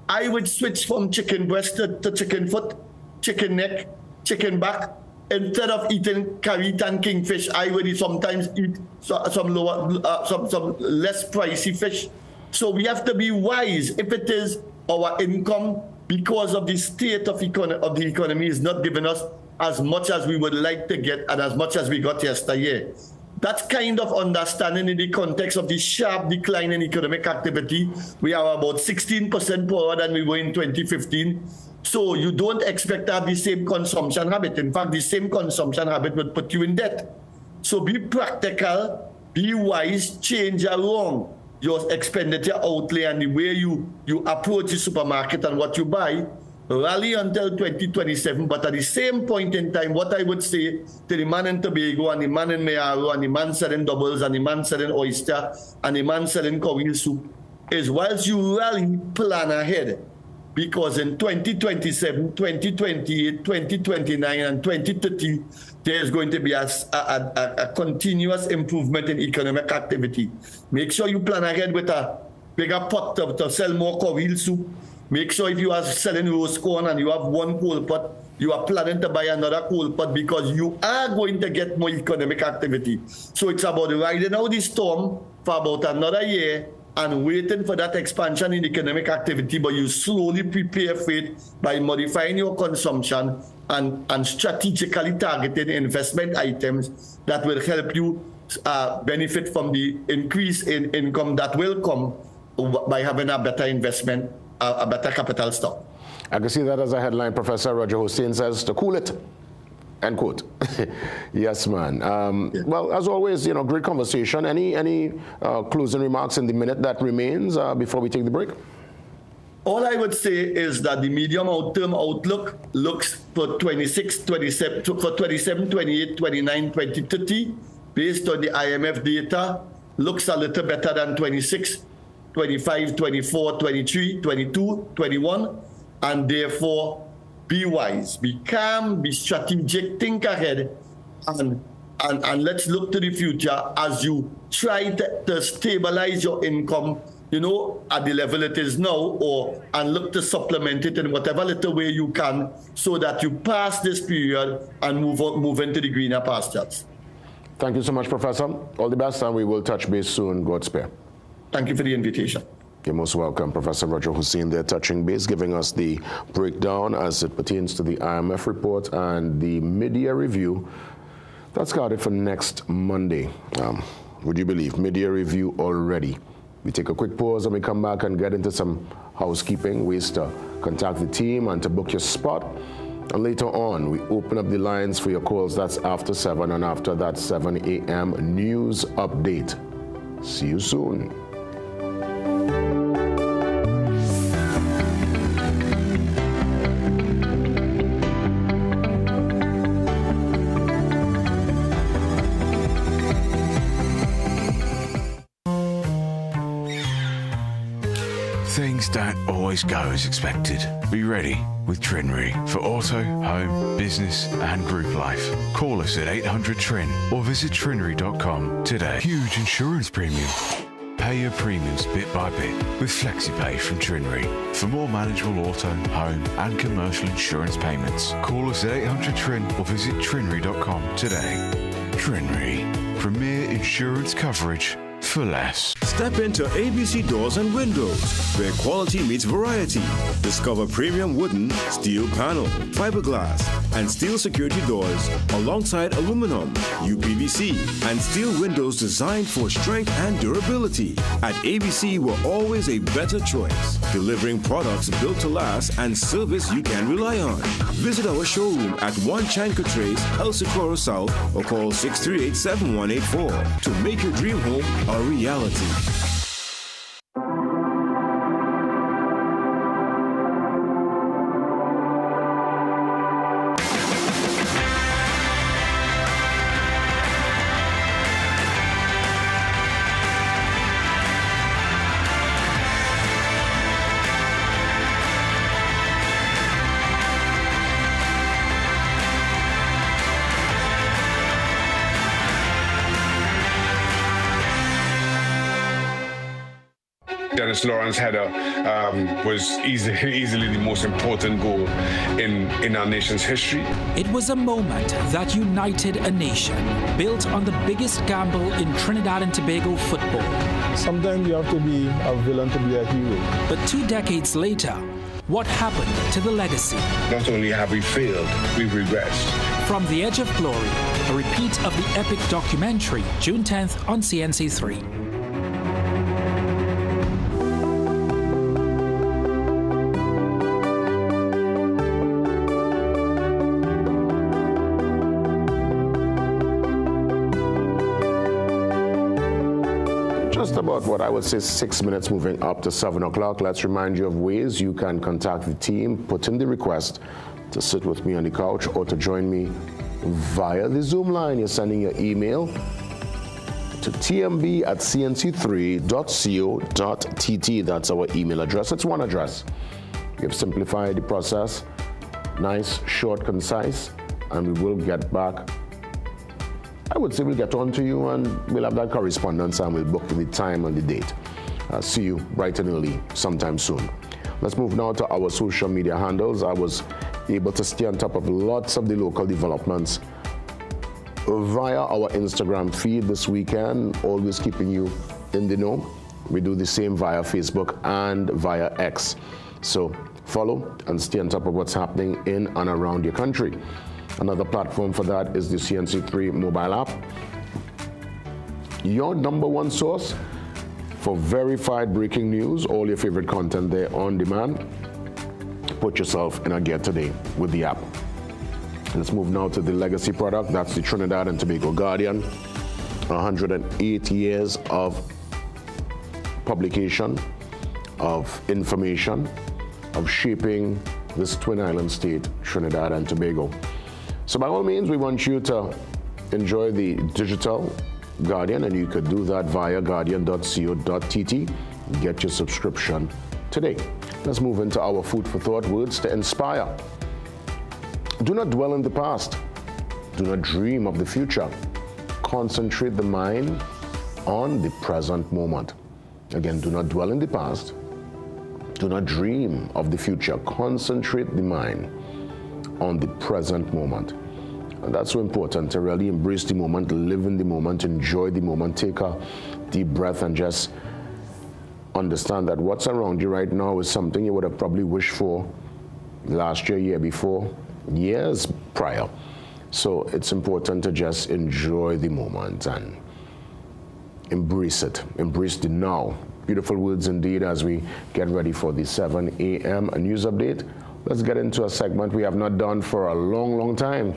I would switch from chicken breast to chicken foot, chicken neck, chicken back. Instead of eating carrot and kingfish, I would sometimes eat some less pricey fish. So we have to be wise. If it is our income, because of the state of the economy, is not giving us as much as we would like to get and as much as we got yesteryear. That's kind of understanding in the context of the sharp decline in economic activity. We are about 16% poorer than we were in 2015. So you don't expect to have the same consumption habit. In fact, the same consumption habit would put you in debt. So be practical, be wise, change around your expenditure outlay and the way you approach the supermarket and what you buy. Rally until 2027, but at the same point in time, what I would say to the man in Tobago and the man in Mayaro and the man selling doubles and the man selling oyster and the man selling curry soup is whilst you rally, plan ahead. Because in 2027, 2028, 2029, and 2030, there's going to be a continuous improvement in economic activity. Make sure you plan ahead with a bigger pot to sell more cornmeal soup. Make sure if you are selling roast corn and you have one coal pot, you are planning to buy another coal pot because you are going to get more economic activity. So it's about riding out the storm for about another year and waiting for that expansion in economic activity, but you slowly prepare for it by modifying your consumption and strategically targeting investment items that will help you benefit from the increase in income that will come by having a better investment, a better capital stock. I can see that as a headline. Professor Roger Hussein says to cool it, end quote. Yes, man. Well, as always, great conversation. Any closing remarks in the minute that remains before we take the break? All I would say is that the medium-term outlook looks for 26, 27, 28, 29, 2030, based on the IMF data, looks a little better than 26, 25, 24, 23, 22, 21, and therefore be wise, be calm, be strategic, think ahead, and let's look to the future as you try to stabilize your income, at the level it is now, and look to supplement it in whatever little way you can so that you pass this period and move into the greener pastures. Thank you so much, Professor. All the best, and we will touch base soon. God spare. Thank you for the invitation. You're most welcome. Professor Roger Hussein there, touching base, giving us the breakdown as it pertains to the IMF report and the mid-year review that's guarded for next Monday. Would you believe, mid-year review already? We take a quick pause and we come back and get into some housekeeping, ways to contact the team and to book your spot. And later on, we open up the lines for your calls. That's after 7, and after that 7 a.m. news update. See you soon. Things don't always go as expected. Be ready with Trinry for auto, home, business and group life. Call us at 800 TRIN or visit trinry.com today. Huge insurance premium. Pay your premiums bit by bit with FlexiPay from Trinry. For more manageable auto, home and commercial insurance payments, call us at 800 TRIN or visit trinry.com today. Trinry, premier insurance coverage for less. Step into ABC Doors and Windows, where quality meets variety. Discover premium wooden, steel panel, fiberglass, and steel security doors alongside aluminum, UPVC, and steel windows designed for strength and durability. At ABC, we're always a better choice, delivering products built to last and service you can rely on. Visit our showroom at 1 Chanka Trace, El Socorro South, or call 638-7184 to make your dream home a reality. Dennis Lawrence header was easily the most important goal in our nation's history. It was a moment that united a nation, built on the biggest gamble in Trinidad and Tobago football. Sometimes you have to be a villain to be a hero. But 2 decades later, what happened to the legacy? Not only have we failed, we've regressed. From the Edge of Glory, a repeat of the epic documentary, June 10th on CNC3. About what I would say 6 minutes moving up to 7 o'clock. Let's remind you of ways you can contact the team, put in the request to sit with me on the couch or to join me via the Zoom line. You're sending your email to tmb@cnc3.co.tt. That's our email address. It's one address. We've simplified the process. Nice, short, concise, and we will get back. I would say we'll get on to you and we'll have that correspondence and we'll book the time and the date. see you bright and early sometime soon. Let's move now to our social media handles. I was able to stay on top of lots of the local developments via our Instagram feed this weekend, always keeping you in the know. We do the same via Facebook and via X. So follow and stay on top of what's happening in and around your country. Another platform for that is the CNC3 mobile app. Your number one source for verified breaking news, all your favorite content there on demand. Put yourself in a gear today with the app. Let's move now to the legacy product. That's the Trinidad and Tobago Guardian. 108 years of publication, of information, of shaping this twin island state, Trinidad and Tobago. So by all means, we want you to enjoy the digital Guardian, and you could do that via guardian.co.tt. Get your subscription today. Let's move into our food for thought, words to inspire. Do not dwell in the past. Do not dream of the future. Concentrate the mind on the present moment. Again, do not dwell in the past. Do not dream of the future. Concentrate the mind on the present moment. And that's so important, to really embrace the moment, live in the moment, enjoy the moment, take a deep breath and just understand that what's around you right now is something you would have probably wished for last year before, years prior. So it's important to just enjoy the moment and embrace it. Embrace the now. Beautiful words indeed as we get ready for the 7 a.m. news update. Let's get into a segment we have not done for a long, long time.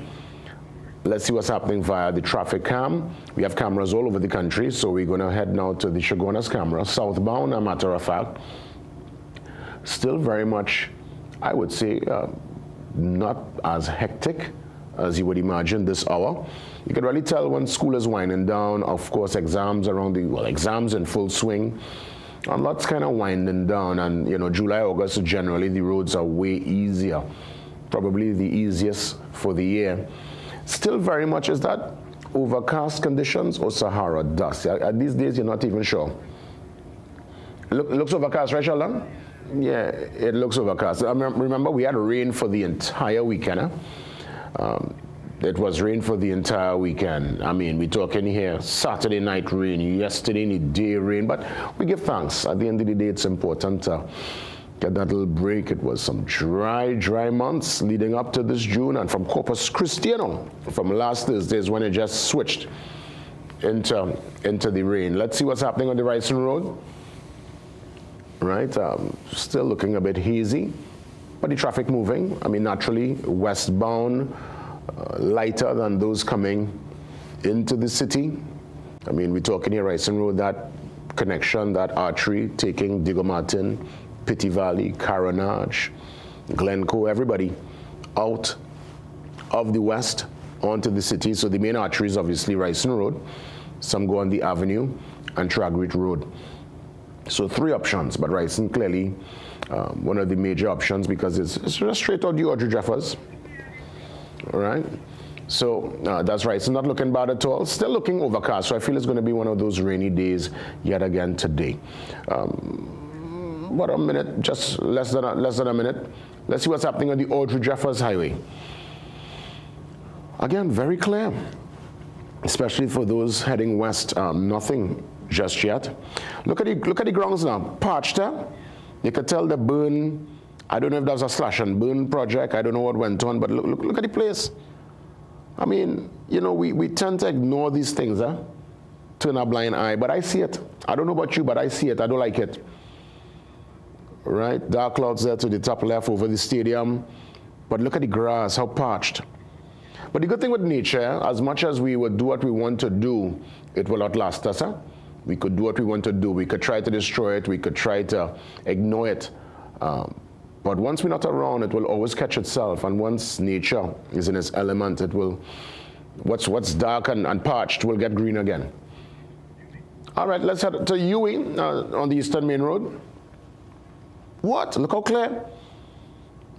Let's see what's happening via the traffic cam. We have cameras all over the country, so we're going to head now to the Chaguanas camera, southbound, a matter of fact. Still very much, I would say, not as hectic as you would imagine this hour. You can really tell when school is winding down. Of course, exams exams in full swing. And lots kind of winding down. And, July, August, generally the roads are way easier. Probably the easiest for the year. Still very much, is that overcast conditions or Sahara dust? These days, you're not even sure. Looks overcast, right, Sheldon? Yeah, it looks overcast. Remember, we had rain for the entire weekend. It was rain for the entire weekend. I mean, we're talking here Saturday night rain, yesterday in the day rain, but we give thanks. At the end of the day, it's important to get that little break. It was some dry months leading up to this June, and from Corpus Christi, from last Thursday is when it just switched into the rain. Let's see what's happening on the Ryson Road. Right, still looking a bit hazy, but the traffic moving. I mean, naturally, westbound, lighter than those coming into the city. I mean, we're talking here, Ryson Road, that connection, that artery, taking Diego Martin, Pitti Valley, Caronage, Glencoe, everybody out of the west onto the city. So the main artery is obviously Ryson Road. Some go on the Avenue and Tragreet Road. So 3 options, but Ryson clearly one of the major options because it's just straight out the Audrey Jeffers. All right. So that's Ryson, not looking bad at all. Still looking overcast, so I feel it's going to be one of those rainy days yet again today. What a minute, just less than a minute. Let's see what's happening on the Audrey Jeffers Highway. Again, very clear, especially for those heading west. Nothing just yet. Look at the grounds now, parched there. You could tell the burn. I don't know if that was a slash and burn project. I don't know what went on, but look at the place. I mean, we tend to ignore these things, turn a blind eye, but I see it. I don't know about you, but I see it. I don't like it. Right, dark clouds there to the top left over the stadium, but look at the grass, how parched. But the good thing with nature, as much as we would do what we want to do, it will outlast us. We could do what we want to do. We could try to destroy it. We could try to ignore it. But once we're not around, it will always catch itself. And once nature is in its element, it will, what's dark and parched will get green again. All right, let's head to Ewing on the Eastern Main Road. What? Look how clear.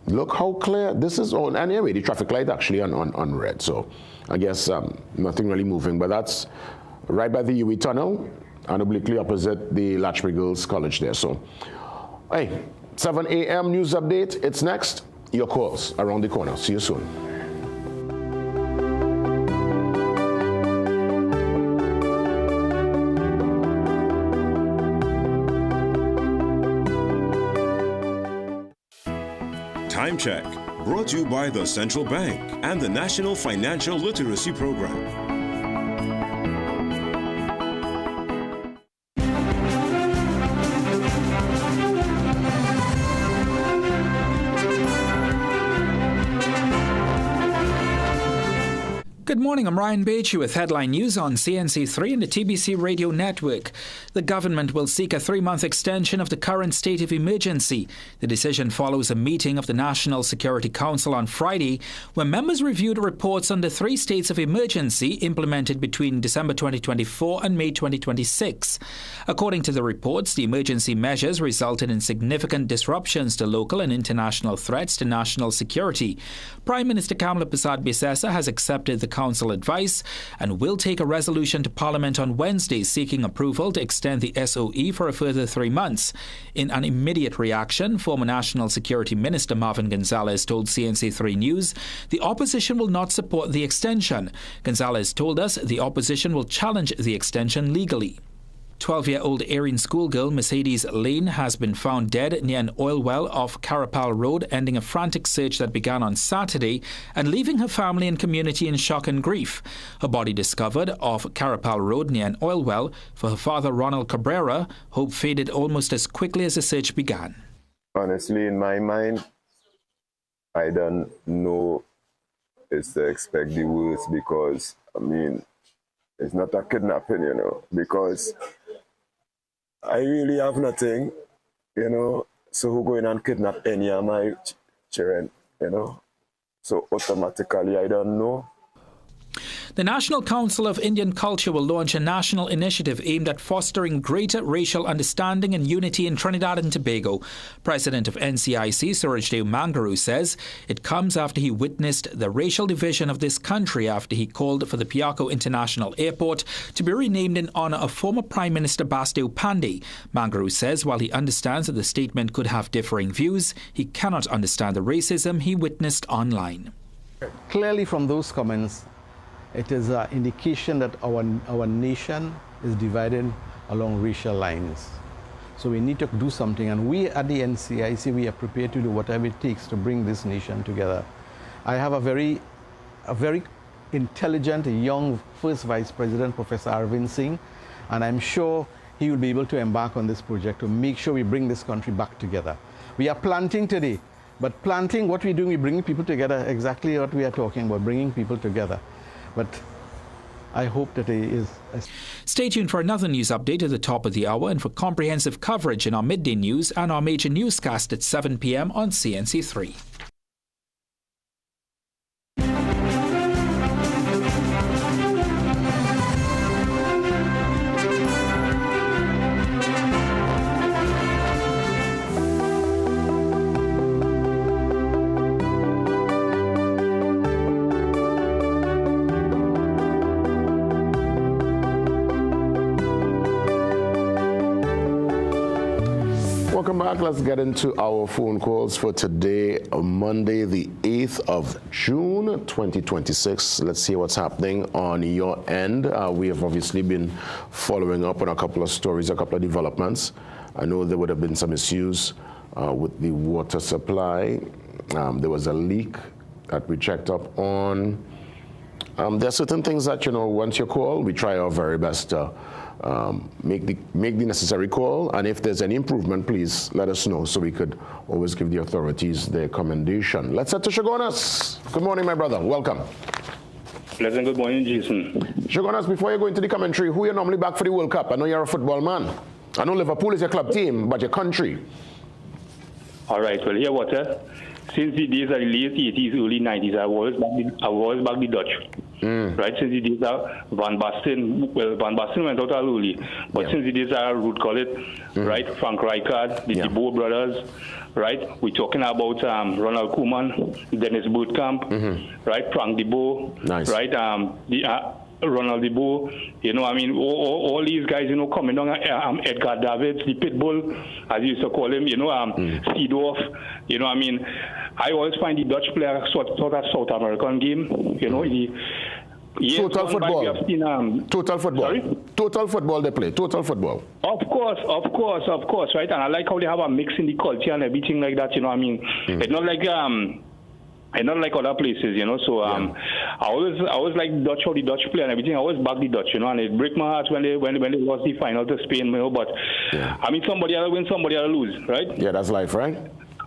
Look how clear. This is on, and anyway, the traffic light actually on red. So I guess nothing really moving, but that's right by the Ewing Tunnel. and obliquely opposite the Latchbury Girls College there. So, hey, 7 a.m. news update. It's next. Your calls around the corner. See you soon. Time Check, brought to you by the Central Bank and the National Financial Literacy Program. Good morning, I'm Ryan Beachy with headline news on CNC3 and the TBC Radio Network. The government will seek a 3-month extension of the current state of emergency. The decision follows a meeting of the National Security Council on Friday, where members reviewed reports on the 3 states of emergency implemented between December 2024 and May 2026. According to the reports, the emergency measures resulted in significant disruptions to local and international threats to national security. Prime Minister Kamala Persad-Bissessar has accepted the Council advice and will take a resolution to Parliament on Wednesday seeking approval to extend the SOE for a further 3 months. In an immediate reaction, former National Security Minister Marvin Gonzalez told CNC3 News the opposition will not support the extension. Gonzalez told us the opposition will challenge the extension legally. 12-year-old Aryan schoolgirl Mercedes Lane has been found dead near an oil well off Carapal Road, ending a frantic search that began on Saturday and leaving her family and community in shock and grief. Her body discovered off Carapal Road near an oil well. For her father, Ronald Cabrera, hope faded almost as quickly as the search began. Honestly, in my mind, I don't know is to expect the worst because, I mean, it's not a kidnapping, you know, because I really have nothing, you know, so who going and kidnap any of my children, you know? So automatically, I don't know. The National Council of Indian Culture will launch a national initiative aimed at fostering greater racial understanding and unity in Trinidad and Tobago. President of NCIC, Surajdev Mangaru, says it comes after he witnessed the racial division of this country after he called for the Piarco International Airport to be renamed in honour of former Prime Minister Basdev Pandey. Mangaru says while he understands that the statement could have differing views, he cannot understand the racism he witnessed online. Clearly from those comments, it is an indication that our nation is divided along racial lines. So we need to do something, and we at the NCIC, we are prepared to do whatever it takes to bring this nation together. I have a very intelligent, young First Vice President, Professor Arvind Singh, and I'm sure he will be able to embark on this project to make sure we bring this country back together. We are planting today, but planting, what we're doing, we're bringing people together, exactly what we are talking about, bringing people together. But I hope that it is. Stay tuned for another news update at the top of the hour and for comprehensive coverage in our midday news and our major newscast at 7 p.m. on CNC3. Welcome back. Let's get into our phone calls for today, Monday, the 8th of June, 2026. Let's see what's happening on your end. We have obviously been following up on a couple of stories, a couple of developments. I know there would have been some issues with the water supply. There was a leak that we checked up on. There are certain things that, you know, once you call, we try our very best to make the necessary call, and if there's any improvement, please let us know so we could always give the authorities their commendation. Let's head to Shagonas. Good morning, my brother. Welcome. Pleasant good morning, Jason. Shagonas, before you go into the commentary, who you normally back for the World Cup? I know you're a football man. I know Liverpool is your club team, but your country. All right, well, here what? Since the days of the late 80s, early 90s, I was back the Dutch. Right, since the days of Van Basten, well, Van Basten went out early, but since the days of Ruud Gullit, right, Frank Rijkaard, the De Boer brothers, right, we're talking about Ronald Koeman, Dennis Bergkamp, right, Frank De Boer, right, Ronald DeBoer, you know, I mean, all these guys, you know, coming down, Edgar Davids, the Pitbull, as you used to call him, you know, Seedorf, you know, I mean, I always find the Dutch player sort of South American game, you know, total football. Total football. Sorry? Total football they play. Total football. Of course, right? And I like how they have a mix in the culture and everything like that, you know, I mean, it's not like other places, you know. So I always like Dutch, how the Dutch play and everything. I always back the Dutch, you know, and it break my heart when they lost the final to Spain, you know. But I mean, somebody will win, somebody will lose, right? Yeah, that's life, right?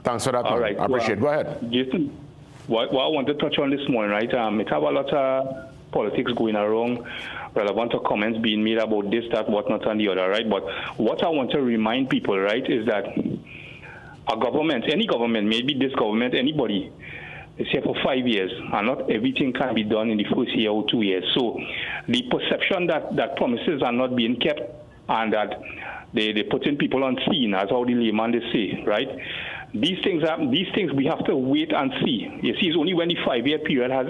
Thanks for that. All right, I appreciate it. Go ahead. Jason, what I want to touch on this morning, right? It have a lot of politics going around, relevant to comments being made about this, that, whatnot, and the other, right? But what I want to remind people, right, is that a government, any government, maybe this government, anybody, is here for 5 years, and not everything can be done in the first year or 2 years. So the perception that promises are not being kept and that they putting people on scene, as how the layman they say, right? These things we have to wait and see. You see, it's only when the 5-year period has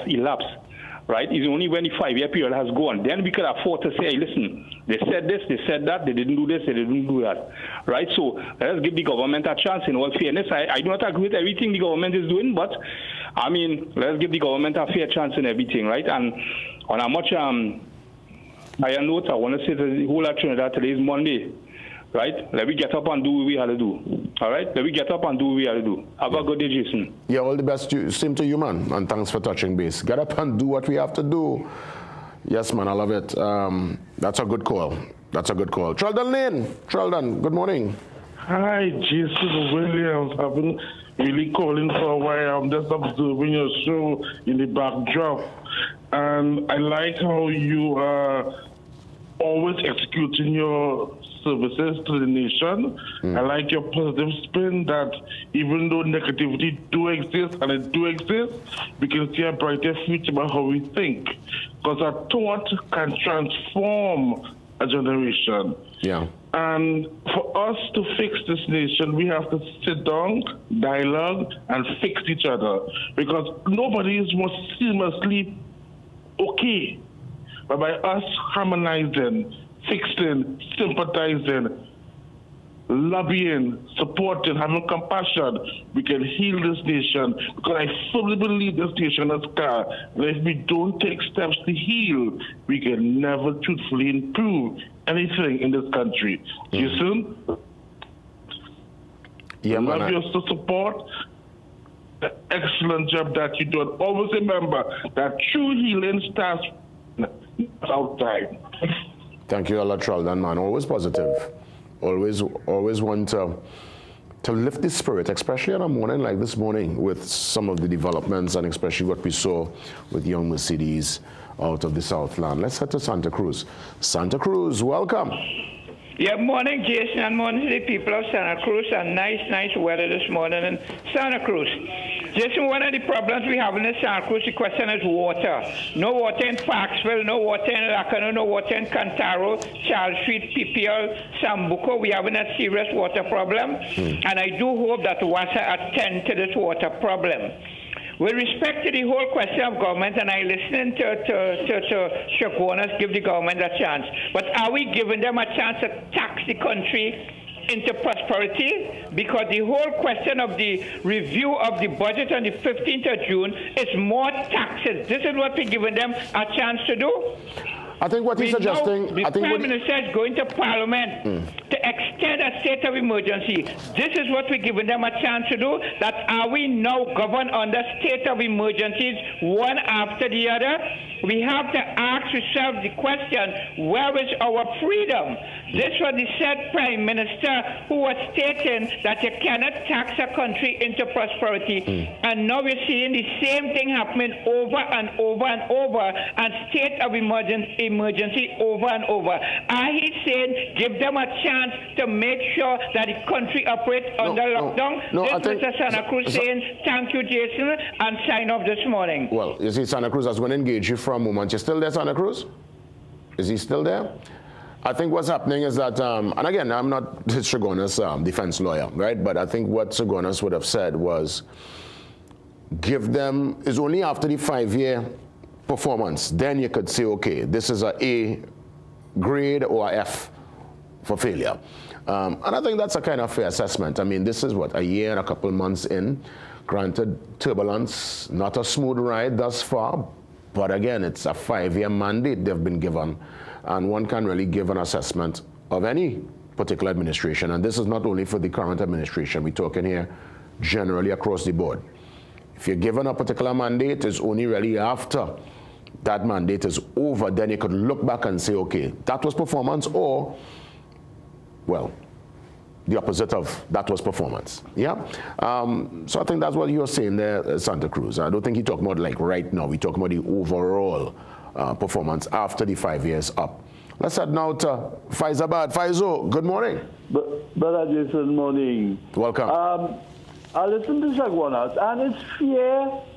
elapsed, right? It's only when the 5-year period has gone, then we could afford to say, hey, listen, they said this, they said that, they didn't do this, they didn't do that, right? So let us give the government a chance. In all fairness, I do not agree with everything the government is doing, but I mean, let's give the government a fair chance in everything, right? And on a much higher note, I want to say to the whole of Trinidad, today is Monday, right? Let me get up and do what we have to do. All right? Let me get up and do what we have to do. Have a good day, Jason. Yeah, all the best. Same to you, man. And thanks for touching base. Get up and do what we have to do. Yes, man, I love it. That's a good call. That's a good call. Treldan Lane. Treldan, good morning. Hi, Jason Williams. I've been really calling for a while. I'm just observing your show in the backdrop. And I like how you are always executing your services to the nation. I like your positive spin that even though negativity do exist, and it do exist, we can see a brighter future about how we think. Because our thought can transform a generation. Yeah. And for us to fix this nation, we have to sit down, dialogue, and fix each other. Because nobody is more seamlessly okay. But by us harmonizing, fixing, sympathizing, lobbying, supporting, having compassion, we can heal this nation. Because I firmly believe this nation is scarred. And if we don't take steps to heal, we can never truthfully improve anything in this country. Jason? Yeah, man. Love your support. The excellent job that you do. And always remember that true healing starts outside. Thank you a lot, Treldan, man. Always positive. Always want to lift the spirit, especially on a morning like this morning with some of the developments and especially what we saw with young Mercedes out of the Southland. Let's head to Santa Cruz. Santa Cruz, welcome. Yeah, morning, Jason, and morning to the people of Santa Cruz, and nice weather this morning in Santa Cruz. Jason, one of the problems we have in Santa Cruz, the question is water. No water in Parksville, no water in Lacano, no water in Cantaro, Charles Street, PPL, Sambuco. We have a serious water problem, and I do hope that WASA attend to this water problem. With respect to the whole question of government, and I listen to Shaquanas give the government a chance, but are we giving them a chance to tax the country into prosperity? Because the whole question of the review of the budget on the 15th of June is more taxes. This is what we're giving them a chance to do. I think what he's suggesting... The Prime Minister is going to Parliament to extend a state of emergency. This is what we're giving them a chance to do. That are we now governed under state of emergencies one after the other? We have to ask ourselves the question, where is our freedom? This was the said Prime Minister who was stating that you cannot tax a country into prosperity. And now we're seeing the same thing happening over and over and over, and state of emergency over and over. Are he saying give them a chance to make sure that the country operates under lockdown? This Mr. Santa Cruz saying thank you, Jason, and sign off this morning. Well, you see, Santa Cruz, I was going to engage you for a moment. You're still there, Santa Cruz? Is he still there? I think what's happening is that, and again, I'm not Shagona's defense lawyer, right? But I think what Shagonas would have said was, give them, is only after the 5-year performance, then you could say, okay, this is a A grade or a F for failure. And I think that's a kind of fair assessment. I mean, this is what, a year and a couple months in. Granted, turbulence, not a smooth ride thus far, but again, it's a 5-year mandate they've been given, and one can really give an assessment of any particular administration. And this is not only for the current administration, we're talking here generally across the board. If you're given a particular mandate, it's only really after that mandate is over, then you could look back and say, okay, that was performance, or, well, the opposite of that was performance. Yeah? So I think that's what you're saying there, Santa Cruz. I don't think you're talking about like right now. We're talking about the overall performance after the 5 years up. Let's head now to Faizabad. Faizo, good morning. Brother Jason, morning. Welcome. I listened to Shagwanas, and it's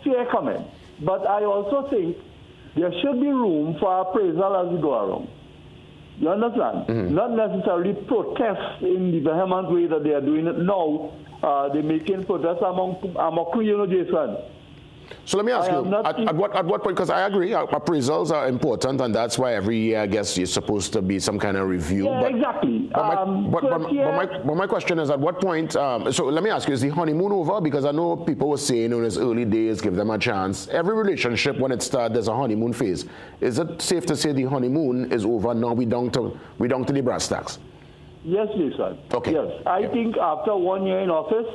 fair comment. But I also think there should be room for appraisal as we go around. You understand? Mm-hmm. Not necessarily protest in the vehement way that they are doing it now. They're making protests among you know, Jason. So let me ask you, at what point, because I agree, appraisals are important, and that's why every year, I guess, you're supposed to be some kind of review. Yeah, exactly. But my question is, at what point, so let me ask you, is the honeymoon over? Because I know people were saying in its early days, give them a chance. Every relationship, when it starts, there's a honeymoon phase. Is it safe to say the honeymoon is over, now we down to the brass tacks? Yes, Jason. Okay. Yes. I think after 1 year in office,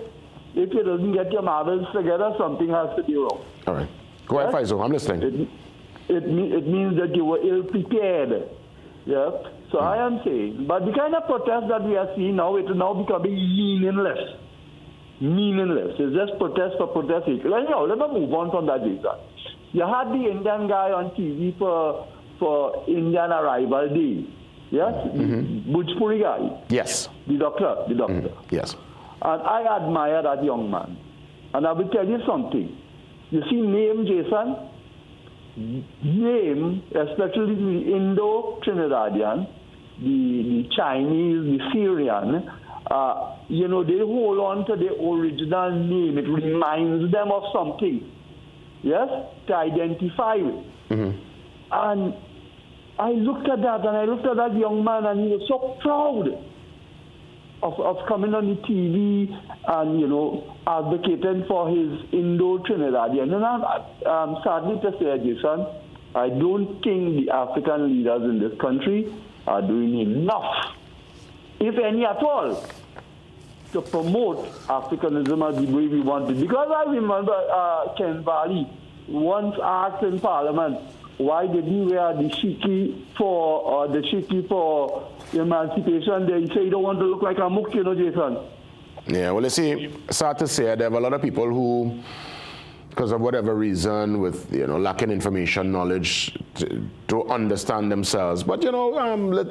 if you doesn't get your marbles together, something has to be wrong. All right. Go ahead, Faisal. I'm listening. It means that you were ill-prepared. Yeah? So I am saying, but the kind of protest that we are seeing now, it is now becoming meaningless. Meaningless. It's just protest for protest sake. Let me move on from that, Jason. You had the Indian guy on TV for Indian Arrival Day. Yes? Mm-hmm. Bhojpuri guy. Yes. The doctor. Mm-hmm. Yes. And I admire that young man. And I will tell you something. You see, name, Jason, name, especially the Indo-Trinidadian, the Chinese, the Syrian, you know, they hold on to their original name. It reminds them of something, yes, to identify with. Mm-hmm. And I looked at that, and I looked at that young man, and he was so proud of coming on the TV and, you know, advocating for his Indo-Trinidadian. And I'm sadly to say, Jason, I don't think the African leaders in this country are doing enough, if any at all, to promote Africanism as the way we want it. Because I remember Ken Valley once asked in Parliament, why did he wear the shiki for emancipation? They say you don't want to look like a mook, you know, Jason. Yeah, well, you see, sad to say, there are a lot of people who, because of whatever reason, with, you know, lacking information, knowledge, to understand themselves. But, you know,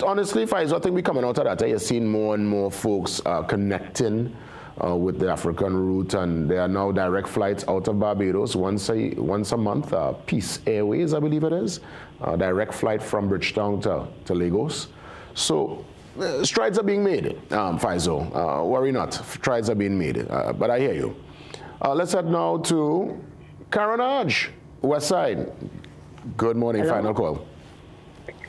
honestly, Faiz, I think we're coming out of that. You're seeing more and more folks connecting with the African route, and there are now direct flights out of Barbados once a month. Peace Airways, I believe it is, direct flight from Bridgetown to Lagos. So strides are being made, Faizo. Worry not, strides are being made. But I hear you. Let's head now to Karanaj, West Side. Good morning. Hello. Final call.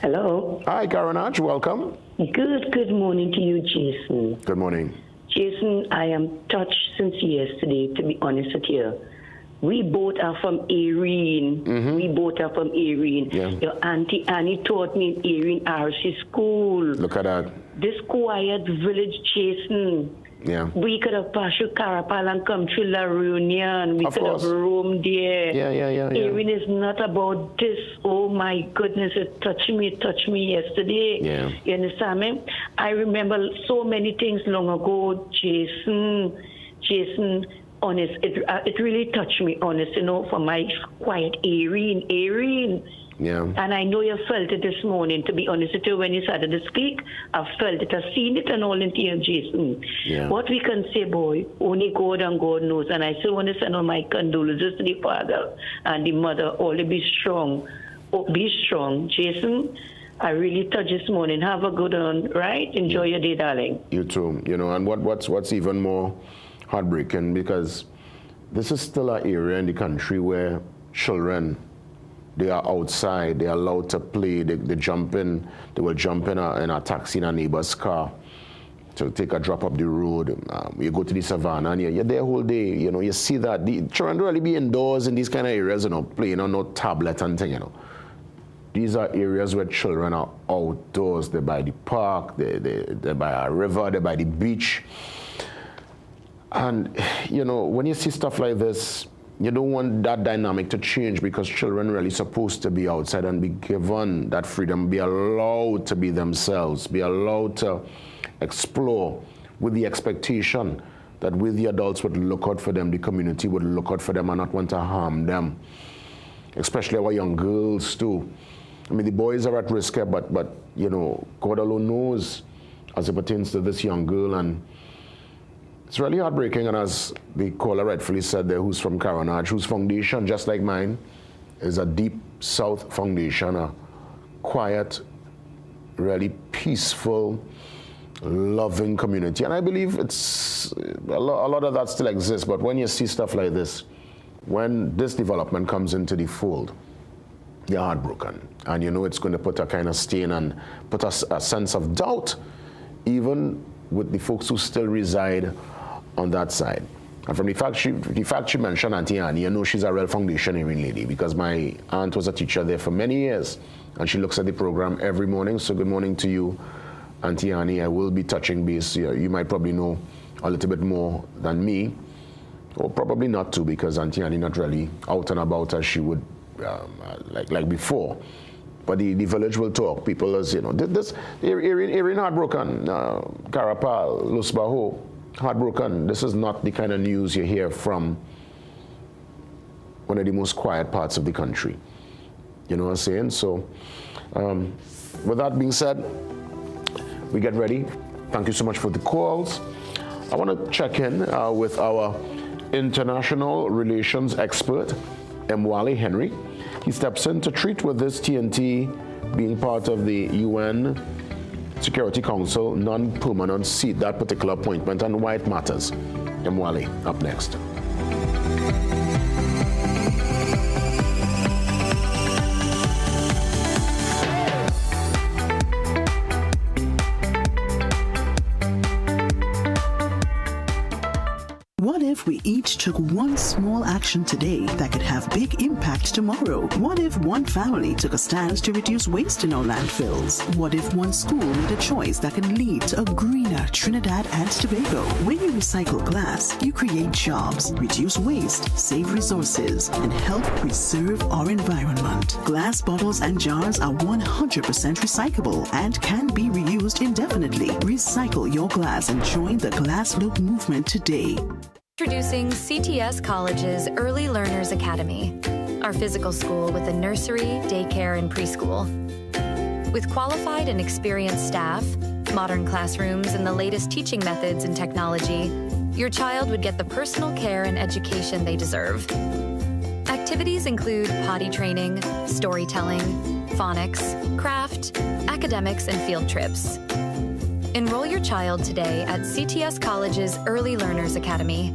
Hello. Hi, Karanaj. Welcome. Good morning to you, Jason. Good morning. Jason, I am touched since yesterday, to be honest with you. We both are from Erin. Mm-hmm. We both are from Erin. Yeah. Your Auntie Annie taught me in Erin RC School. Look at that. This quiet village, Jason. Yeah. We could have passed through Carapal and come to La Reunion. We could have roamed there. Yeah. Erin is not about this. Oh my goodness, it touched me yesterday. Yeah. You understand me? I remember so many things long ago, Jason, honest, it really touched me, honest, you know, for my quiet Erin. Yeah. And I know you felt it this morning, to be honest with you, when you started to speak. I've felt it, I've seen it and all in here, Jason. Yeah. What we can say, boy, only God and God knows. And I still want to send all my condolences to the father and the mother. All to be strong. Oh, be strong. Jason, I really touched this morning. Have a good one, right? Enjoy your day, darling. You too. You know, and what's even more heartbreaking, because this is still an area in the country where children they are outside, they're allowed to play, they jump in, they will jump in a taxi in a neighbor's car to take a drop up the road. You go to the savannah and you're there whole day, you know, you see that. The children don't really be indoors in these kind of areas, you know, playing on no tablet and thing, you know. These are areas where children are outdoors. They're by the park, they're by a river, they're by the beach. And, you know, when you see stuff like this, you don't want that dynamic to change, because children are really supposed to be outside and be given that freedom, be allowed to be themselves, be allowed to explore with the expectation that with the adults would look out for them, the community would look out for them and not want to harm them, especially our young girls too. I mean, the boys are at risk here, but you know, God alone knows as it pertains to this young girl. And it's really heartbreaking. And as the caller rightfully said there, who's from Caronage, whose foundation, just like mine, is a Deep South foundation, a quiet, really peaceful, loving community. And I believe it's a lot of that still exists. But when you see stuff like this, when this development comes into the fold, you're heartbroken. And you know it's going to put a kind of stain and put a sense of doubt, even with the folks who still reside on that side. And from the fact she mentioned Auntie Annie, you know she's a real foundationary lady, because my aunt was a teacher there for many years, and she looks at the program every morning. So good morning to you, Auntie Annie. I will be touching base. You might probably know a little bit more than me, or probably not too, because Auntie Annie not really out and about as she would like before. But the village will talk. People, as you know, this Erin heartbroken, Carapal, Lusbaho, heartbroken. This is not the kind of news you hear from one of the most quiet parts of the country. You know what I'm saying? So, with that being said, we get ready. Thank you so much for the calls. I want to check in with our international relations expert, Mwale Henry. He steps in to treat with this TNT being part of the UN Security Council non-permanent seat, that particular appointment, and why it matters. Mwale, up next. What if we each took one small action today that could have big impact tomorrow? What if one family took a stand to reduce waste in our landfills? What if one school made a choice that can lead to a greener Trinidad and Tobago? When you recycle glass, you create jobs, reduce waste, save resources, and help preserve our environment. Glass bottles and jars are 100% recyclable and can be reused indefinitely. Recycle your glass and join the Glass Loop movement today. Introducing CTS College's Early Learners Academy, our physical school with a nursery, daycare, and preschool. With qualified and experienced staff, modern classrooms, and the latest teaching methods and technology, your child would get the personal care and education they deserve. Activities include potty training, storytelling, phonics, craft, academics, and field trips. Enroll your child today at CTS College's Early Learners Academy.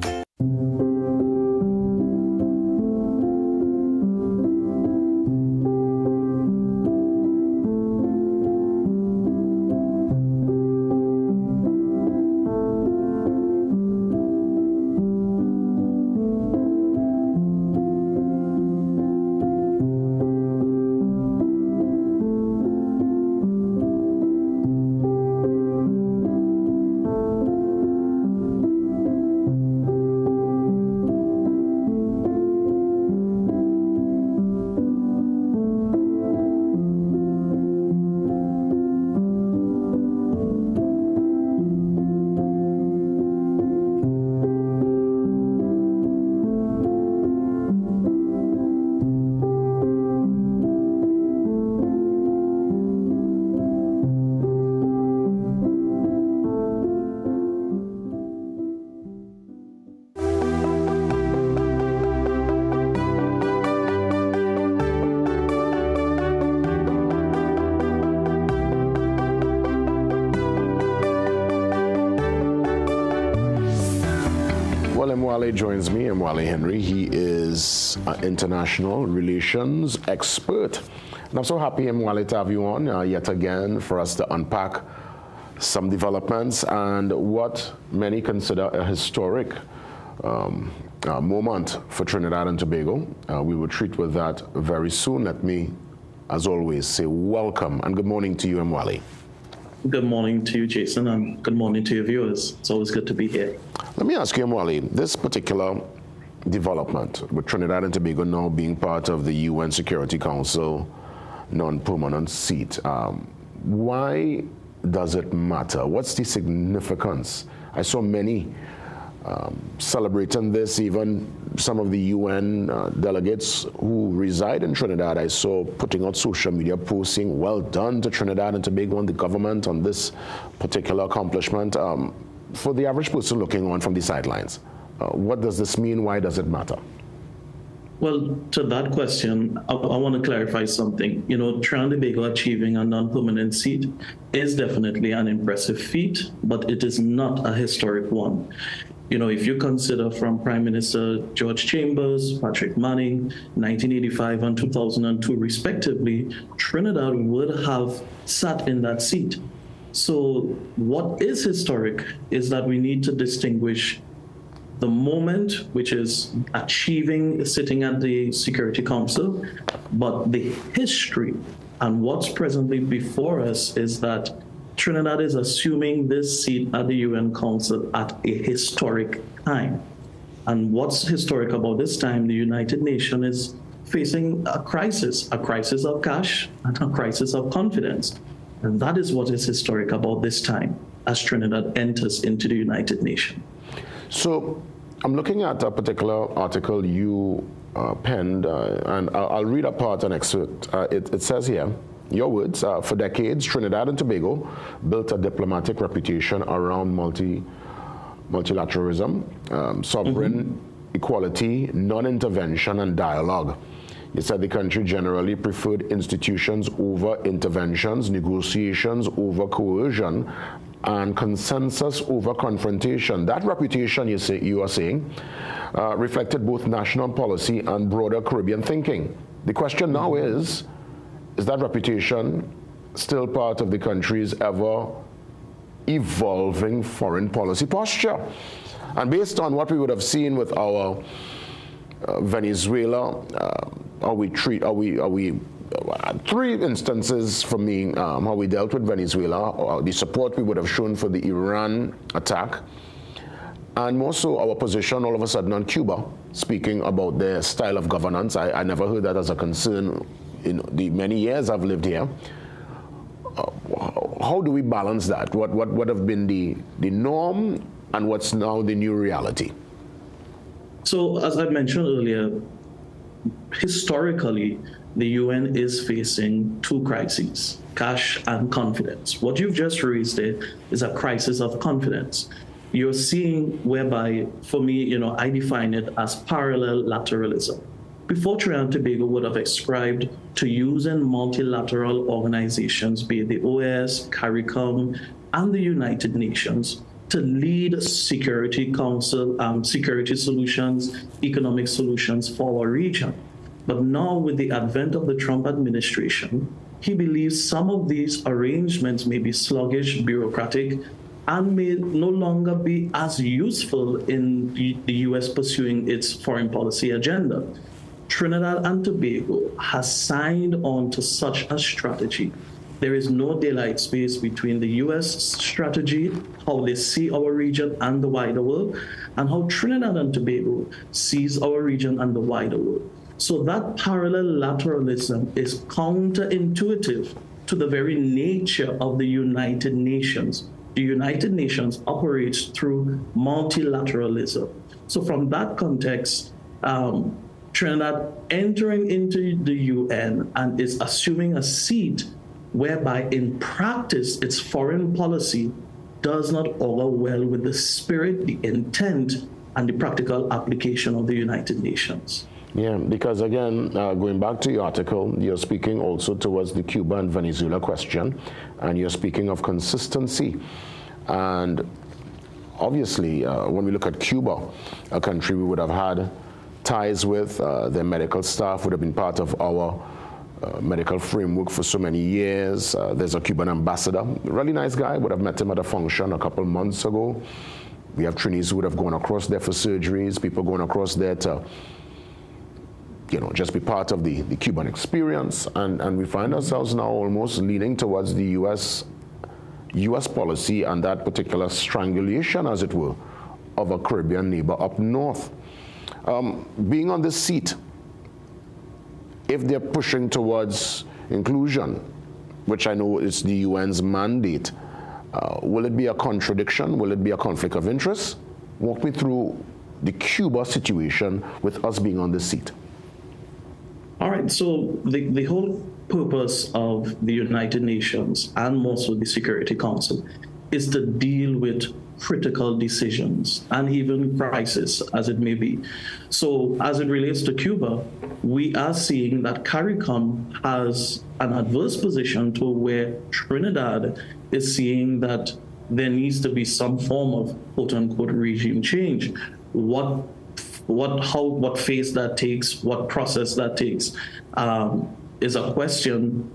Mwale joins me, Mwale Henry. He is an international relations expert. And I'm so happy, Mwale, to have you on yet again for us to unpack some developments and what many consider a historic moment for Trinidad and Tobago. We will treat with that very soon. Let me, as always, say welcome and good morning to you, Mwale. Good morning to you, Jason, and good morning to your viewers. It's always good to be here. Let me ask you, Mwale, this particular development with Trinidad and Tobago now being part of the UN Security Council non-permanent seat, why does it matter? What's the significance? I saw many celebrating this, even some of the UN delegates who reside in Trinidad, I saw putting out social media posting, well done to Trinidad and Tobago and the government on this particular accomplishment. For the average person looking on from the sidelines, what does this mean? Why does it matter? Well, to that question, I want to clarify something. You know, Trinidad and Tobago achieving a non-permanent seat is definitely an impressive feat, but it is not a historic one. You know, if you consider from Prime Minister George Chambers, Patrick Manning, 1985 and 2002 respectively, Trinidad would have sat in that seat. So what is historic is that we need to distinguish the moment, which is achieving sitting at the Security Council, but the history and what's presently before us is that Trinidad is assuming this seat at the UN Council at a historic time. And what's historic about this time, the United Nations is facing a crisis of cash and a crisis of confidence. And that is what is historic about this time as Trinidad enters into the United Nations. So I'm looking at a particular article you penned, and I'll read a part, an excerpt. It says here, your words, for decades, Trinidad and Tobago built a diplomatic reputation around multilateralism, sovereign equality, non-intervention, and dialogue. You said the country generally preferred institutions over interventions, negotiations over coercion, and consensus over confrontation. That reputation, you are saying, reflected both national policy and broader Caribbean thinking. The question now is that reputation still part of the country's ever-evolving foreign policy posture? And based on what we would have seen with our Venezuela, three instances for me, how we dealt with Venezuela, the support we would have shown for the Iran attack, and more so our position all of a sudden on Cuba, speaking about their style of governance. I never heard that as a concern in the many years I've lived here. How do we balance that? What would have been the norm and what's now the new reality? So as I mentioned earlier, historically, the UN is facing two crises, cash and confidence. What you've just raised there is a crisis of confidence. You're seeing whereby, for me, you know, I define it as parallel lateralism. Before Trinidad and Tobago would have ascribed to using multilateral organizations, be it the OAS, CARICOM, and the United Nations, to lead Security Council, security solutions, economic solutions for our region. But now with the advent of the Trump administration, he believes some of these arrangements may be sluggish, bureaucratic, and may no longer be as useful in the US pursuing its foreign policy agenda. Trinidad and Tobago has signed on to such a strategy. There is no daylight space between the US strategy, how they see our region and the wider world, and how Trinidad and Tobago sees our region and the wider world. So that parallel lateralism is counterintuitive to the very nature of the United Nations. The United Nations operates through multilateralism. So from that context, Trinidad entering into the UN and is assuming a seat whereby in practice its foreign policy does not augur well with the spirit, the intent, and the practical application of the United Nations. Yeah, because again, going back to your article, you're speaking also towards the Cuba and Venezuela question, and you're speaking of consistency. And obviously, when we look at Cuba, a country we would have had ties with, their medical staff would have been part of our medical framework for so many years. There's a Cuban ambassador, really nice guy, would have met him at a function a couple months ago. We have trainees who would have gone across there for surgeries, people going across there to, you know, just be part of the Cuban experience. And we find ourselves now almost leaning towards the US policy and that particular strangulation, as it were, of a Caribbean neighbor up north. Being on this seat, if they're pushing towards inclusion, which I know is the UN's mandate, will it be a contradiction? Will it be a conflict of interest? Walk me through the Cuba situation with us being on this seat. All right, so the whole purpose of the United Nations and more so the Security Council is to deal with critical decisions and even crisis as it may be. So as it relates to Cuba, we are seeing that CARICOM has an adverse position to where Trinidad is seeing that there needs to be some form of quote-unquote regime change. What phase that takes, what process that takes, is a question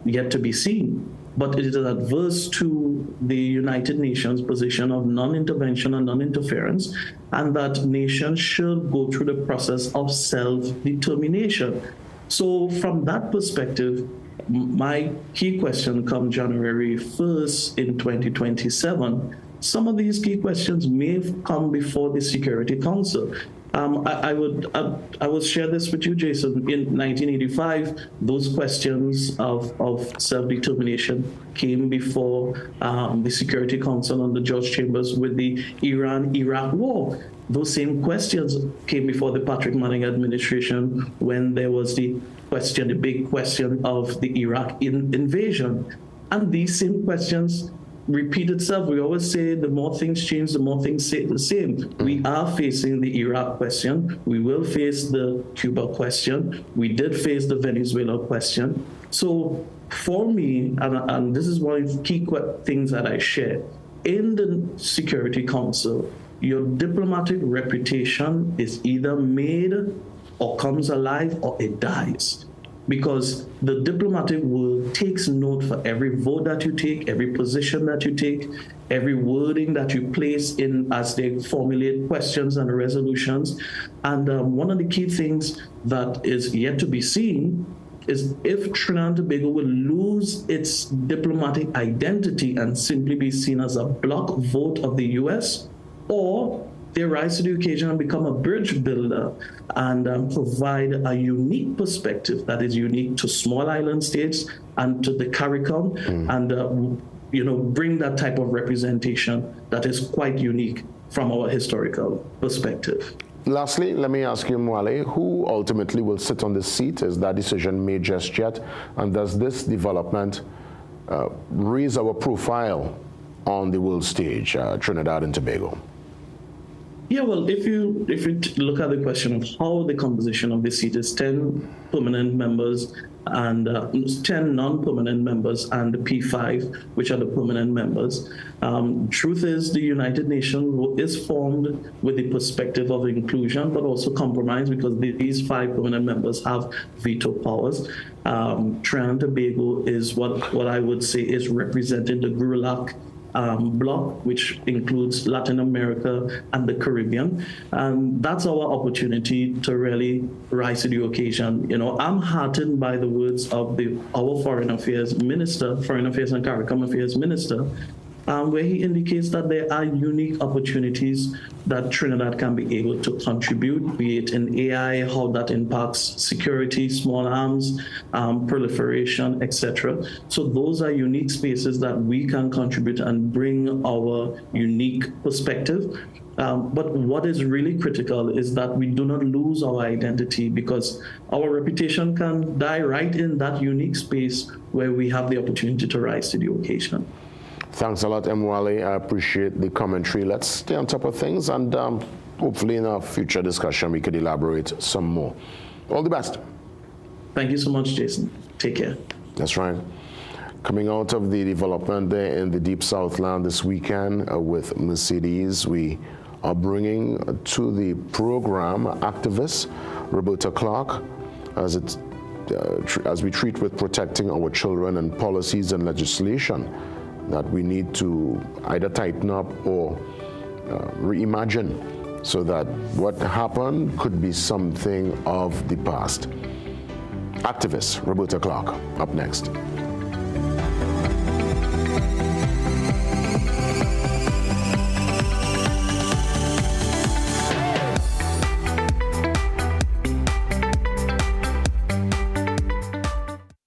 yet to be seen. But it is adverse to the United Nations position of non-intervention and non-interference, and that nations should go through the process of self-determination. So from that perspective, my key question come January 1st in 2027, some of these key questions may come before the Security Council. I will share this with you, Jason. In 1985, those questions of self-determination came before the Security Council under George Chambers with the Iran-Iraq war. Those same questions came before the Patrick Manning administration when there was the big question of the Iraq invasion. And these same questions repeat itself. We always say the more things change, the more things stay the same. We are facing the Iraq question. We will face the Cuba question. We did face the Venezuela question. So for me, and this is one of the key things that I share, in the Security Council, your diplomatic reputation is either made or comes alive or it dies. Because the diplomatic world takes note for every vote that you take, every position that you take, every wording that you place in as they formulate questions and resolutions. And one of the key things that is yet to be seen is if Trinidad and Tobago will lose its diplomatic identity and simply be seen as a bloc vote of the US, or they rise to the occasion and become a bridge builder and provide a unique perspective that is unique to small island states and to the CARICOM, and bring that type of representation that is quite unique from our historical perspective. Lastly, let me ask you, Mwale, who ultimately will sit on this seat? Is that decision made just yet? And does this development raise our profile on the world stage, Trinidad and Tobago? Yeah, well, if you look at the question of how the composition of the seat is 10 permanent members and 10 non-permanent members and the P5, which are the permanent members. Truth is, the United Nations is formed with the perspective of inclusion, but also compromise, because these 5 permanent members have veto powers. Trinidad and Tobago is what I would say is represented the GRULAC bloc, which includes Latin America and the Caribbean. And that's our opportunity to really rise to the occasion. I'm heartened by the words of our Foreign Affairs and CARICOM Affairs Minister, where he indicates that there are unique opportunities that Trinidad can be able to contribute, be it in AI, how that impacts security, small arms, proliferation, etc. So those are unique spaces that we can contribute and bring our unique perspective. But what is really critical is that we do not lose our identity, because our reputation can die right in that unique space where we have the opportunity to rise to the occasion. Thanks a lot, Mwale. I appreciate the commentary. Let's stay on top of things, and hopefully in a future discussion we could elaborate some more. All the best. Thank you so much, Jason. Take care. That's right. Coming out of the development there in the Deep Southland this weekend with Mercedes, we are bringing to the program activist Roberta Clark as we treat with protecting our children and policies and legislation that we need to either tighten up or reimagine so that what happened could be something of the past. Activist Roberta Clark up next.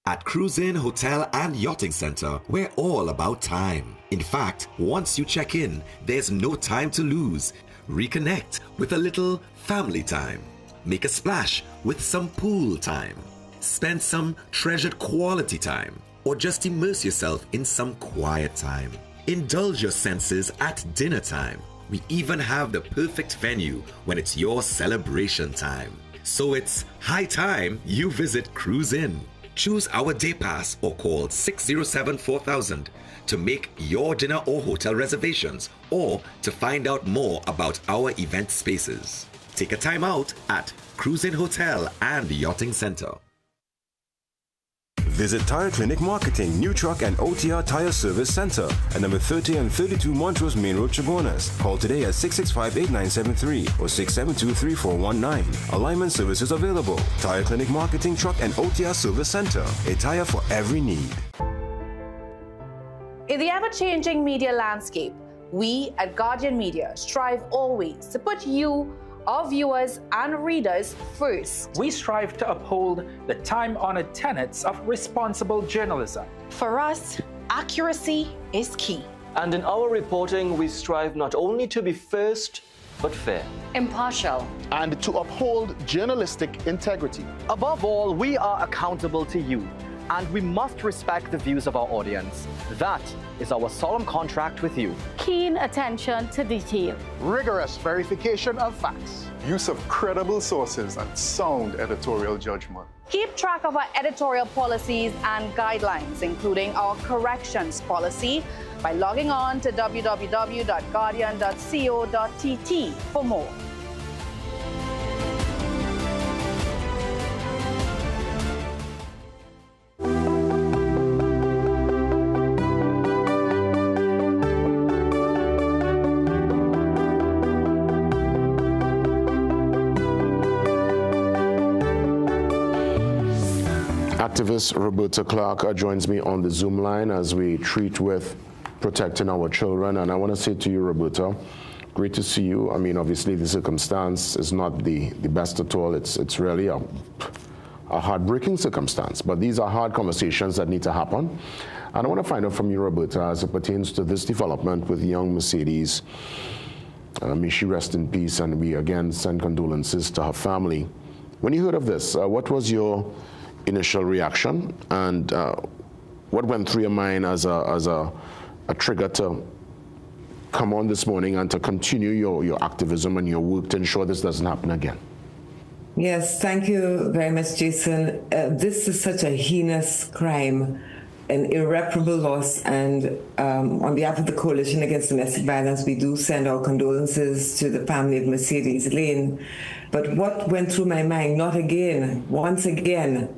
At Cruise Inn Hotel and Yachting Center, we're all about time. In fact, once you check in, there's no time to lose. Reconnect with a little family time. Make a splash with some pool time. Spend some treasured quality time. Or just immerse yourself in some quiet time. Indulge your senses at dinner time. We even have the perfect venue when it's your celebration time. So it's high time you visit Cruise Inn. Choose our day pass or call 607-4000 to make your dinner or hotel reservations or to find out more about our event spaces. Take a time out at Cruise Inn Hotel and Yachting Center. Visit Tire Clinic Marketing, New Truck and OTR Tire Service Center at number 30 and 32 Montrose Main Road, Chabonas. Call today at 665-8973 or 672-3419. Alignment services available. Tire Clinic Marketing, Truck and OTR Service Center. A tire for every need. In the ever-changing media landscape, we at Guardian Media strive always to put you, our viewers and readers first. We strive to uphold the time-honored tenets of responsible journalism. For us, accuracy is key. And in our reporting, we strive not only to be first, but fair, impartial, and to uphold journalistic integrity. Above all, we are accountable to you, and we must respect the views of our audience. That is our solemn contract with you. Keen attention to detail. Rigorous verification of facts. Use of credible sources and sound editorial judgment. Keep track of our editorial policies and guidelines, including our corrections policy, by logging on to www.guardian.co.tt for more. Activist Roberta Clark joins me on the Zoom line as we treat with protecting our children. And I want to say to you, Roberta, great to see you. I mean, obviously the circumstance is not the best at all. It's really a heartbreaking circumstance, but these are hard conversations that need to happen. And I want to find out from you, Roberta, as it pertains to this development with young Mercedes. May she rest in peace, and we again send condolences to her family. When you heard of this, what was your initial reaction, and what went through your mind as a trigger to come on this morning and to continue your activism and your work to ensure this doesn't happen again? Yes, thank you very much, Jason. This is such a heinous crime, an irreparable loss, and on behalf of the Coalition Against Domestic Violence, we do send our condolences to the family of Mercedes Lane. But what went through my mind, not again, once again,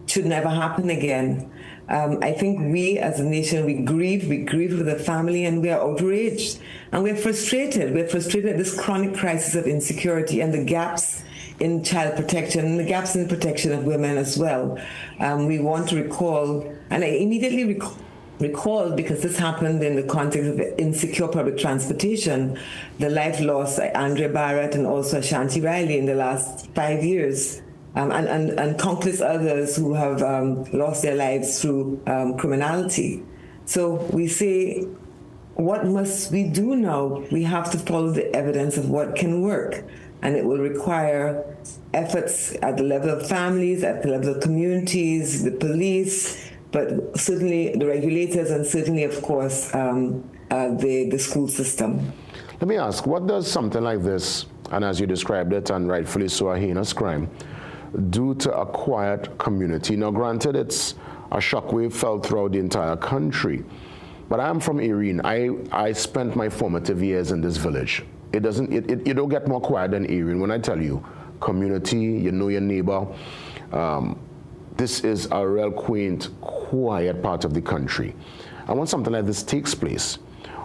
should never happen again. I think we as a nation, we grieve with the family, and we are outraged, and we're frustrated. We're frustrated at this chronic crisis of insecurity and the gaps in child protection and the gaps in the protection of women as well. We want to recall, and I immediately recalled, because this happened in the context of insecure public transportation, the life loss of Andrea Barrett and also Ashanti Riley in the last 5 years. And countless others who have lost their lives through criminality. So we say, what must we do now? We have to follow the evidence of what can work. And it will require efforts at the level of families, at the level of communities, the police, but certainly the regulators, and certainly, of course, the school system. Let me ask, what does something like this, and as you described it, and rightfully so, a heinous crime, do to a quiet community? Now, granted, it's a shockwave felt throughout the entire country. But I'm from Erin. I spent my formative years in this village. You don't get more quiet than Erin when I tell you, community, you know your neighbor. This is a real quaint, quiet part of the country. And when something like this takes place,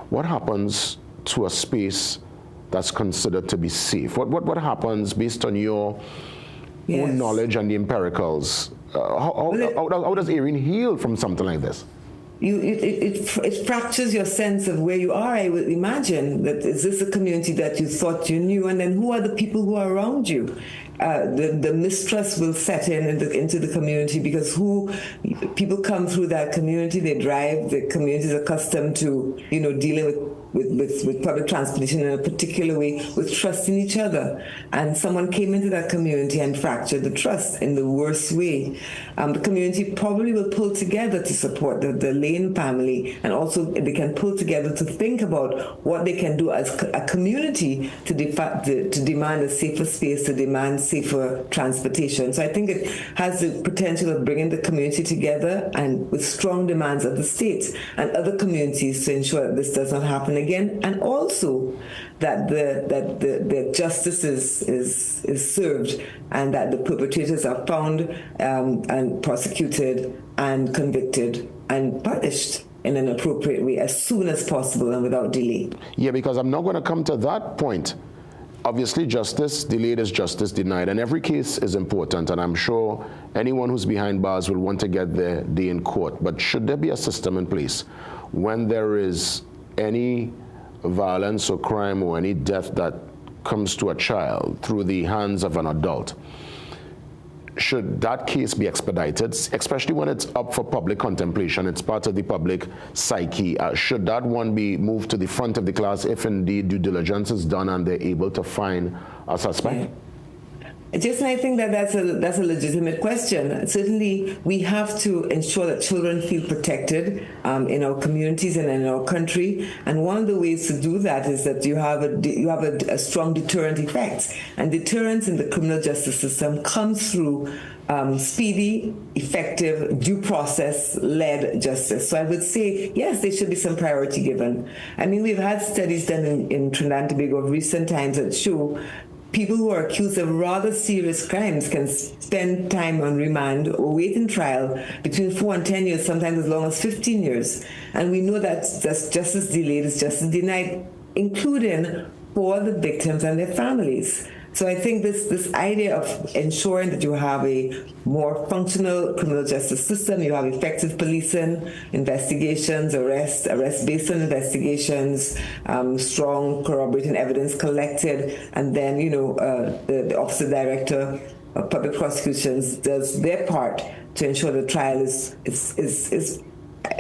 what happens to a space that's considered to be safe? What happens based on your own knowledge and the empiricals? How does Erin heal from something like this? It fractures your sense of where you are. I would imagine that is this a community that you thought you knew, and then who are the people who are around you? The mistrust will set into the community because people come through that community, they drive, the community is accustomed to dealing with public transportation in a particular way, with trust in each other. And someone came into that community and fractured the trust in the worst way. The community probably will pull together to support the Lane family, and also they can pull together to think about what they can do as a community to demand a safer space, to demand safer transportation. So I think it has the potential of bringing the community together and with strong demands of the state and other communities to ensure that this does not happen again, and also that the justice is served and that the perpetrators are found and prosecuted and convicted and punished in an appropriate way as soon as possible and without delay. Yeah, because I'm not going to come to that point. Obviously, justice delayed is justice denied, and every case is important, and I'm sure anyone who's behind bars will want to get their day in court. But should there be a system in place when there is any violence or crime or any death that comes to a child through the hands of an adult, should that case be expedited, especially when it's up for public contemplation, it's part of the public psyche? Should that one be moved to the front of the class if indeed due diligence is done and they're able to find a suspect? Jason, I think that's a legitimate question. Certainly, we have to ensure that children feel protected in our communities and in our country. And one of the ways to do that is that you have a strong deterrent effect. And deterrence in the criminal justice system comes through speedy, effective, due process-led justice. So I would say, yes, there should be some priority given. I mean, we've had studies done in Trinidad and Tobago of recent times that show people who are accused of rather serious crimes can spend time on remand or wait in trial between 4 and 10 years, sometimes as long as 15 years. And we know that justice delayed is justice denied, including for the victims and their families. So I think this idea of ensuring that you have a more functional criminal justice system, you have effective policing, investigations, arrests based on investigations, strong corroborating evidence collected, and then the officer director of public prosecutions does their part to ensure the trial is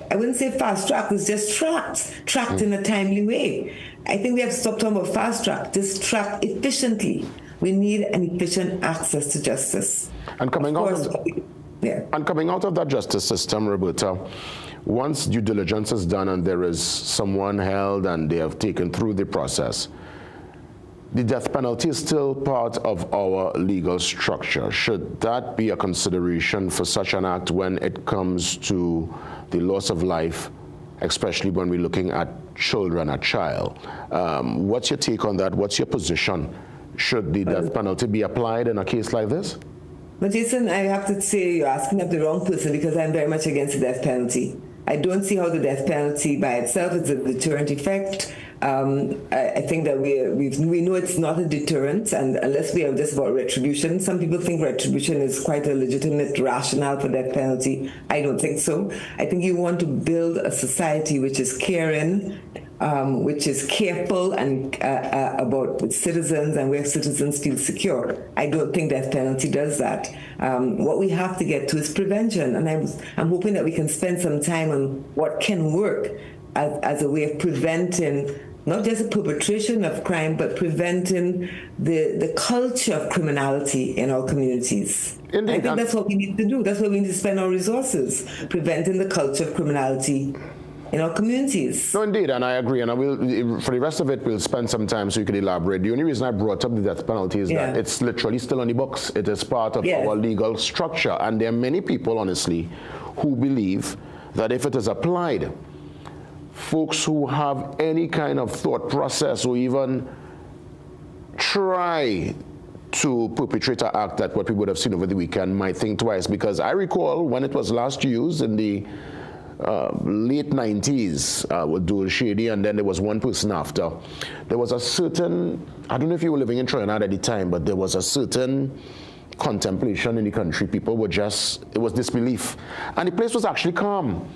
I wouldn't say fast track, it's just tracked in a timely way. I think we have to stop talking about fast track, just track efficiently. We need an efficient access to justice. And coming out of that justice system, Roberta, once due diligence is done and there is someone held and they have taken through the process, the death penalty is still part of our legal structure. Should that be a consideration for such an act when it comes to the loss of life, especially when we're looking at children, a child? What's your take on that? What's your position? Should the death penalty be applied in a case like this? But Jason, I have to say you're asking of the wrong person, because I'm very much against the death penalty. I don't see how the death penalty by itself is a deterrent effect. I think that we know it's not a deterrent, and unless we are just about retribution. Some people think retribution is quite a legitimate rationale for death penalty. I don't think so. I think you want to build a society which is caring, which is careful and about its citizens, and where citizens feel secure. I don't think death penalty does that. What we have to get to is prevention, and I'm hoping that we can spend some time on what can work as a way of preventing not just the perpetration of crime, but preventing the culture of criminality in our communities. Indeed. I think that's what we need to do. That's where we need to spend our resources, preventing the culture of criminality in our communities. No, indeed, and I agree. And I will, for the rest of it, we'll spend some time so you can elaborate. The only reason I brought up the death penalty is that it's literally still on the books. It is part of our legal structure. And there are many people, honestly, who believe that if it is applied, folks who have any kind of thought process or even try to perpetrate an act that what we would have seen over the weekend might think twice. Because I recall when it was last used in the late 90s with Dole Shady, and then there was one person after. There was a certain, I don't know if you were living in Trinidad at the time, but there was a certain contemplation in the country. People were just, it was disbelief. And the place was actually calm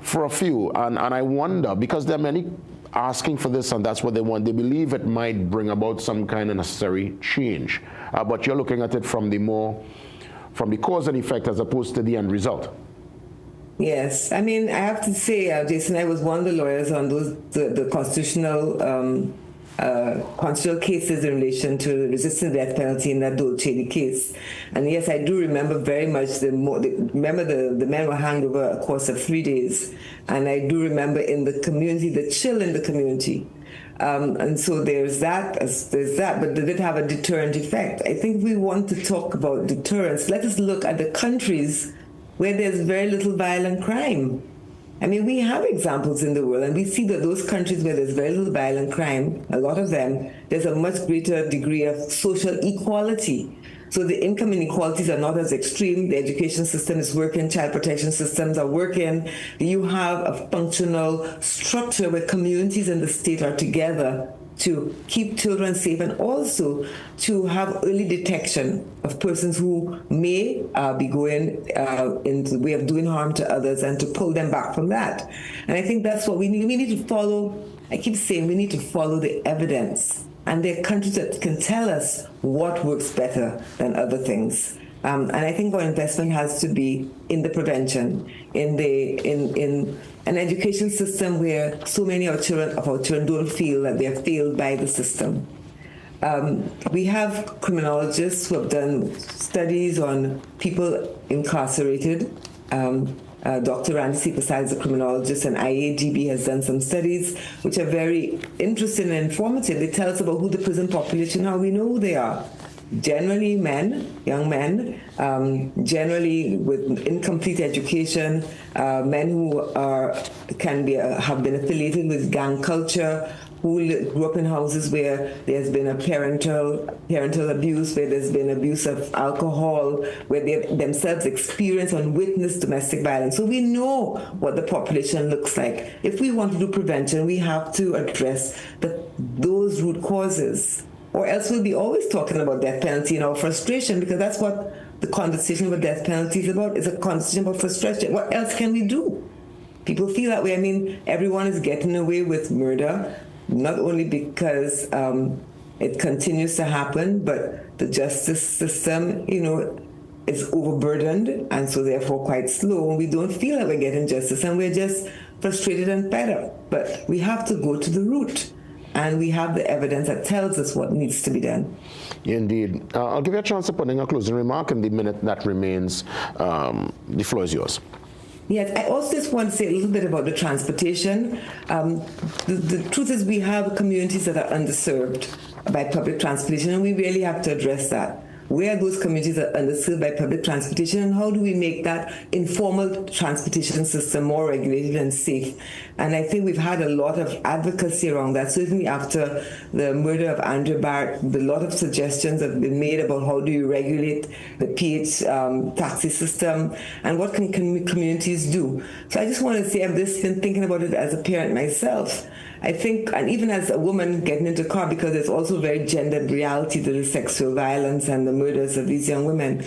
for a few. And I wonder, because there are many asking for this, and that's what they want. They believe it might bring about some kind of necessary change. But you're looking at it from the cause and effect as opposed to the end result. Yes, I mean, I have to say, Jason, I was one of the lawyers on the constitutional cases in relation to resisting the death penalty in that Dole Shady case. And yes, I do remember very much the men were hanged over a course of 3 days. And I do remember in the community, the chill in the community. And so there's that, but did it have a deterrent effect? I think we want to talk about deterrence. Let us look at the countries where there's very little violent crime. I mean, we have examples in the world, and we see that those countries where there's very little violent crime, a lot of them, there's a much greater degree of social equality. So the income inequalities are not as extreme. The education system is working. Child protection systems are working. You have a functional structure where communities and the state are together to keep children safe, and also to have early detection of persons who may be going into the way of doing harm to others, and to pull them back from that. And I think that's what we need. We need to follow, I keep saying, we need to follow the evidence. And there are countries that can tell us what works better than other things. And I think our investment has to be in the prevention, in an education system where so many of our children don't feel that they're failed by the system. We have criminologists who have done studies on people incarcerated. Dr. Randy Seepersad is a criminologist, and IAGB has done some studies which are very interesting and informative. They tell us about who the prison population are. We know who they are. Generally men, young men, generally with incomplete education, men who have been affiliated with gang culture, who grew up in houses where there's been a parental abuse, where there's been abuse of alcohol, where they themselves experience and witness domestic violence. So we know what the population looks like. If we want to do prevention, we have to address those root causes. Or else we'll be always talking about death penalty in our frustration, because that's what the conversation about death penalty is about, is a conversation about frustration. What else can we do? People feel that way. I mean, everyone is getting away with murder, not only because it continues to happen, but the justice system, is overburdened, and so therefore quite slow. And we don't feel that we're getting justice, and we're just frustrated and fed up. But we have to go to the root. And we have the evidence that tells us what needs to be done. Indeed. I'll give you a chance of putting a closing remark in the minute that remains. The floor is yours. Yes, I also just want to say a little bit about the transportation. The truth is we have communities that are underserved by public transportation, and we really have to address that. Where are those communities that are underserved by public transportation, and how do we make that informal transportation system more regulated and safe? And I think we've had a lot of advocacy around that. Certainly after the murder of Andrew Barrett, a lot of suggestions have been made about how do you regulate the PH taxi system, and what can communities do. So I just want to say I've just been thinking about it as a parent myself. I think, and even as a woman getting into a car, because there's also very gendered reality to the sexual violence and the murders of these young women.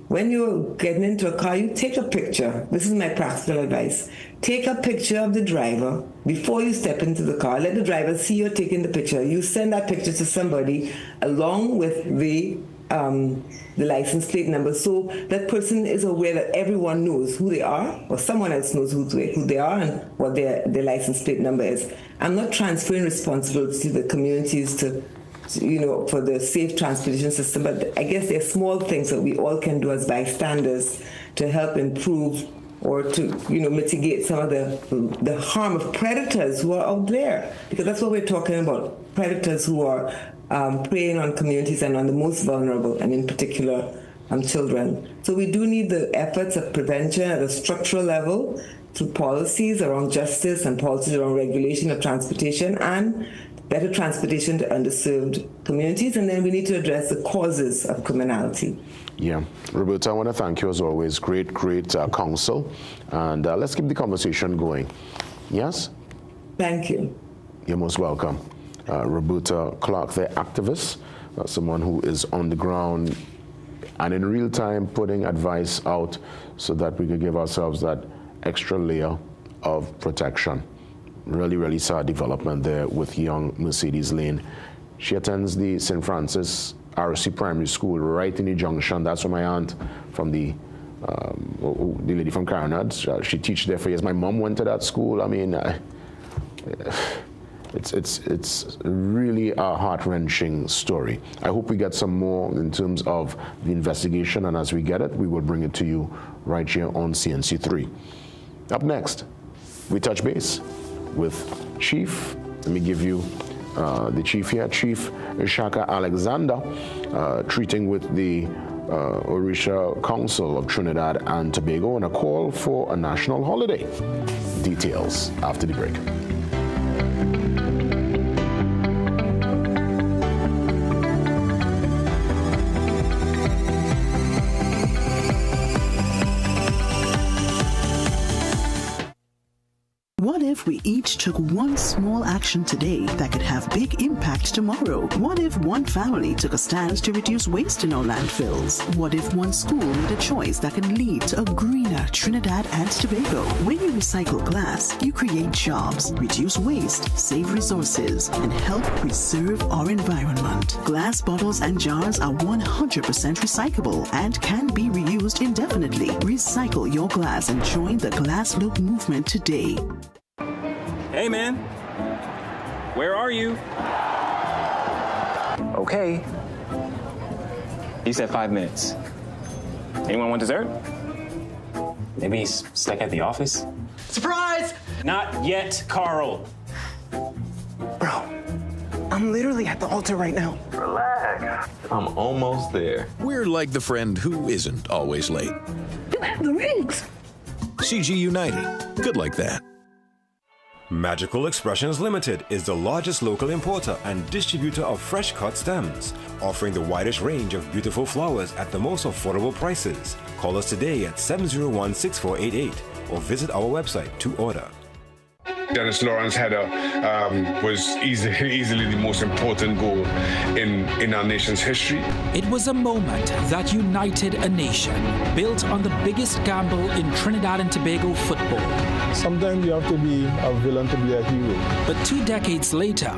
When you're getting into a car, you take a picture. This is my practical advice. Take a picture of the driver before you step into the car. Let the driver see you're taking the picture. You send that picture to somebody along with the license plate number, so that person is aware that everyone knows who they are, or someone else knows who they are and what their license plate number is. I'm not transferring responsibility to the communities for the safe transportation system, but I guess there are small things that we all can do as bystanders to help improve or to mitigate some of the harm of predators who are out there, because that's what we're talking about, predators who are preying on communities and on the most vulnerable, and in particular children. So we do need the efforts of prevention at a structural level through policies around justice and policies around regulation of transportation and better transportation to underserved communities. And then we need to address the causes of criminality. Yeah. Roberta, I want to thank you as always. Great counsel. And let's keep the conversation going. Yes? Thank you. You're most welcome. Roberta Clark, the activist, someone who is on the ground and in real time putting advice out so that we could give ourselves that extra layer of protection. Really, really sad development there with young Mercedes Lane. She attends the St. Francis RC Primary School right in the junction. That's where my aunt from the lady from Caronad, she teaches there for years. My mom went to that school. I mean, it's really a heart-wrenching story. I hope we get some more in terms of the investigation, and as we get it, we will bring it to you right here on CNC3. Up next, we touch base with Chief. Let me give you the chief here, Chief Shaka Alexander, treating with the Orisha Council of Trinidad and Tobago on a call for a national holiday. Details after the break. What if we each took one small action today that could have big impact tomorrow? What if one family took a stance to reduce waste in our landfills? What if one school made a choice that can lead to a greener Trinidad and Tobago? When you recycle glass, you create jobs, reduce waste, save resources, and help preserve our environment. Glass bottles and jars are 100% recyclable and can be reused indefinitely. Recycle your glass and join the Glass Loop movement today. Hey, man. Where are you? Okay. He said 5 minutes. Anyone want dessert? Maybe he's stuck at the office? Surprise! Not yet, Carl. Bro, I'm literally at the altar right now. Relax. I'm almost there. We're like the friend who isn't always late. You have the rings. CG United. Good like that. Magical Expressions Limited is the largest local importer and distributor of fresh cut stems, offering the widest range of beautiful flowers at the most affordable prices. Call us today at 701-6488 or visit our website to order. Dennis Lawrence header was easily the most important goal in our nation's history. It was a moment that united a nation, built on the biggest gamble in Trinidad and Tobago football. Sometimes you have to be a villain to be a hero. But 2 decades later,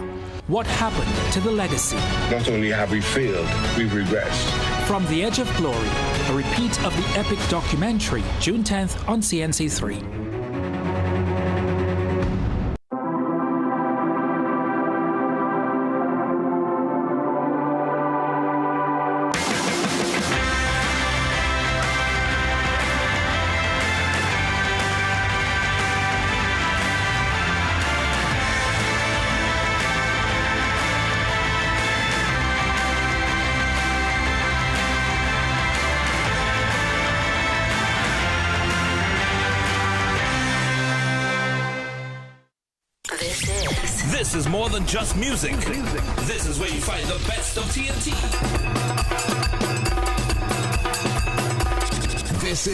what happened to the legacy? Not only have we failed, we've regressed. From the Edge of Glory, a repeat of the epic documentary, June 10th on CNC3. This is more than just music. This is where you find the best of TNT. This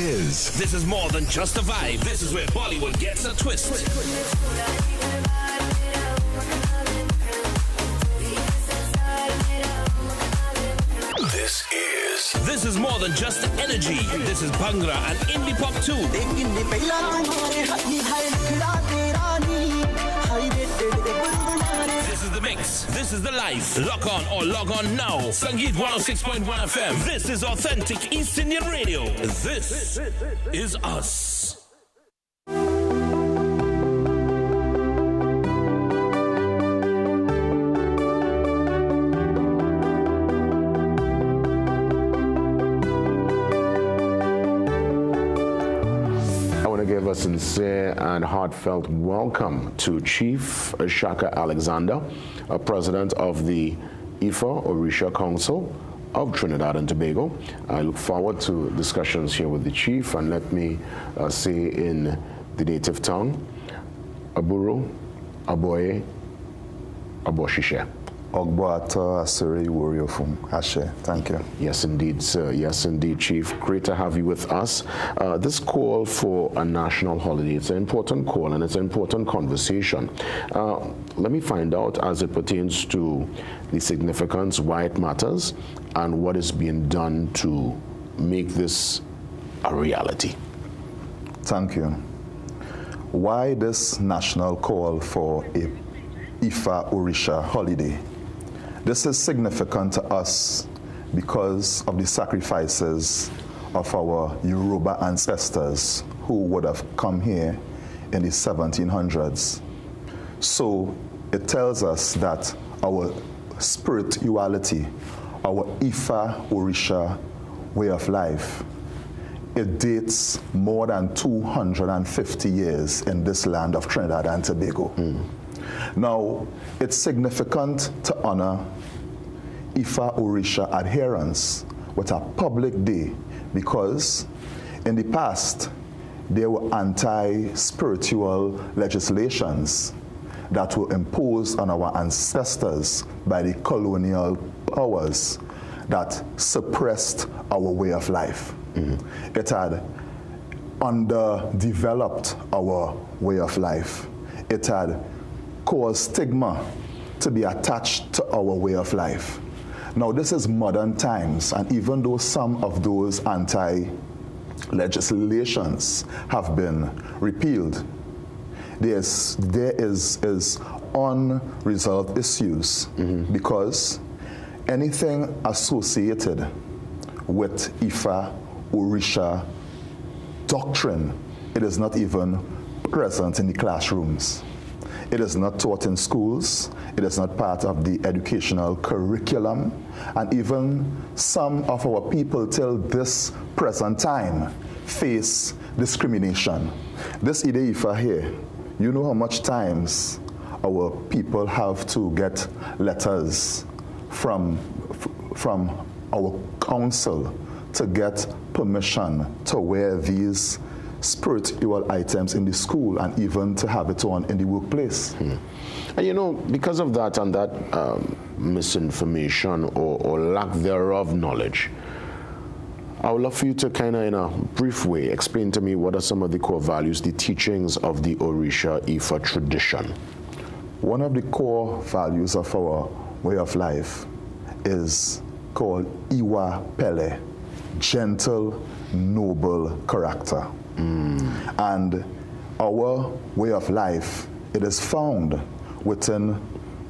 is more than just a vibe. This is where Bollywood gets a twist. This is more than just energy. This is Bhangra and indie pop too. This is the mix. This is the life. Lock on or log on now. Sangeet 106.1 FM. This is authentic East Indian radio. This is us. Give a sincere and heartfelt welcome to Chief Shaka Alexander, President of the IFA Orisha Council of Trinidad and Tobago. I look forward to discussions here with the chief, and let me say in the native tongue, Aburo, Aboye, Aboshishe. Ogboata Asuri Woriofum. Ashe. Thank you. Yes, indeed, sir. Yes, indeed, Chief. Great to have you with us. This call for a national holiday, it's an important call and it's an important conversation. Let me find out as it pertains to the significance, why it matters, and what is being done to make this a reality. Thank you. Why this national call for a Ifa Orisha holiday? This is significant to us because of the sacrifices of our Yoruba ancestors who would have come here in the 1700s. So it tells us that our spirituality, our Ifa Orisha way of life, it dates more than 250 years in this land of Trinidad and Tobago. Now, it's significant to honor Ifa Orisha adherents with a public day because in the past, there were anti-spiritual legislations that were imposed on our ancestors by the colonial powers that suppressed our way of life. It had underdeveloped our way of life. It had caused stigma to be attached to our way of life. Now, this is modern times, and even though some of those anti-legislations have been repealed, there is unresolved issues because anything associated with Ifa Orisha doctrine, it is not even present in the classrooms. It is not taught in schools. It is not part of the educational curriculum. And even some of our people till this present time face discrimination. This Ide Ifa here, you know how much times our people have to get letters from our council to get permission to wear these spiritual items in the school and even to have it on in the workplace. And you know, because of that and that misinformation or lack thereof knowledge, I would love for you to kind of, in a brief way, explain to me what are some of the core values, the teachings of the Orisha Ifa tradition. One of the core values of our way of life is called Iwa Pele, gentle, noble character. And our way of life, it is found within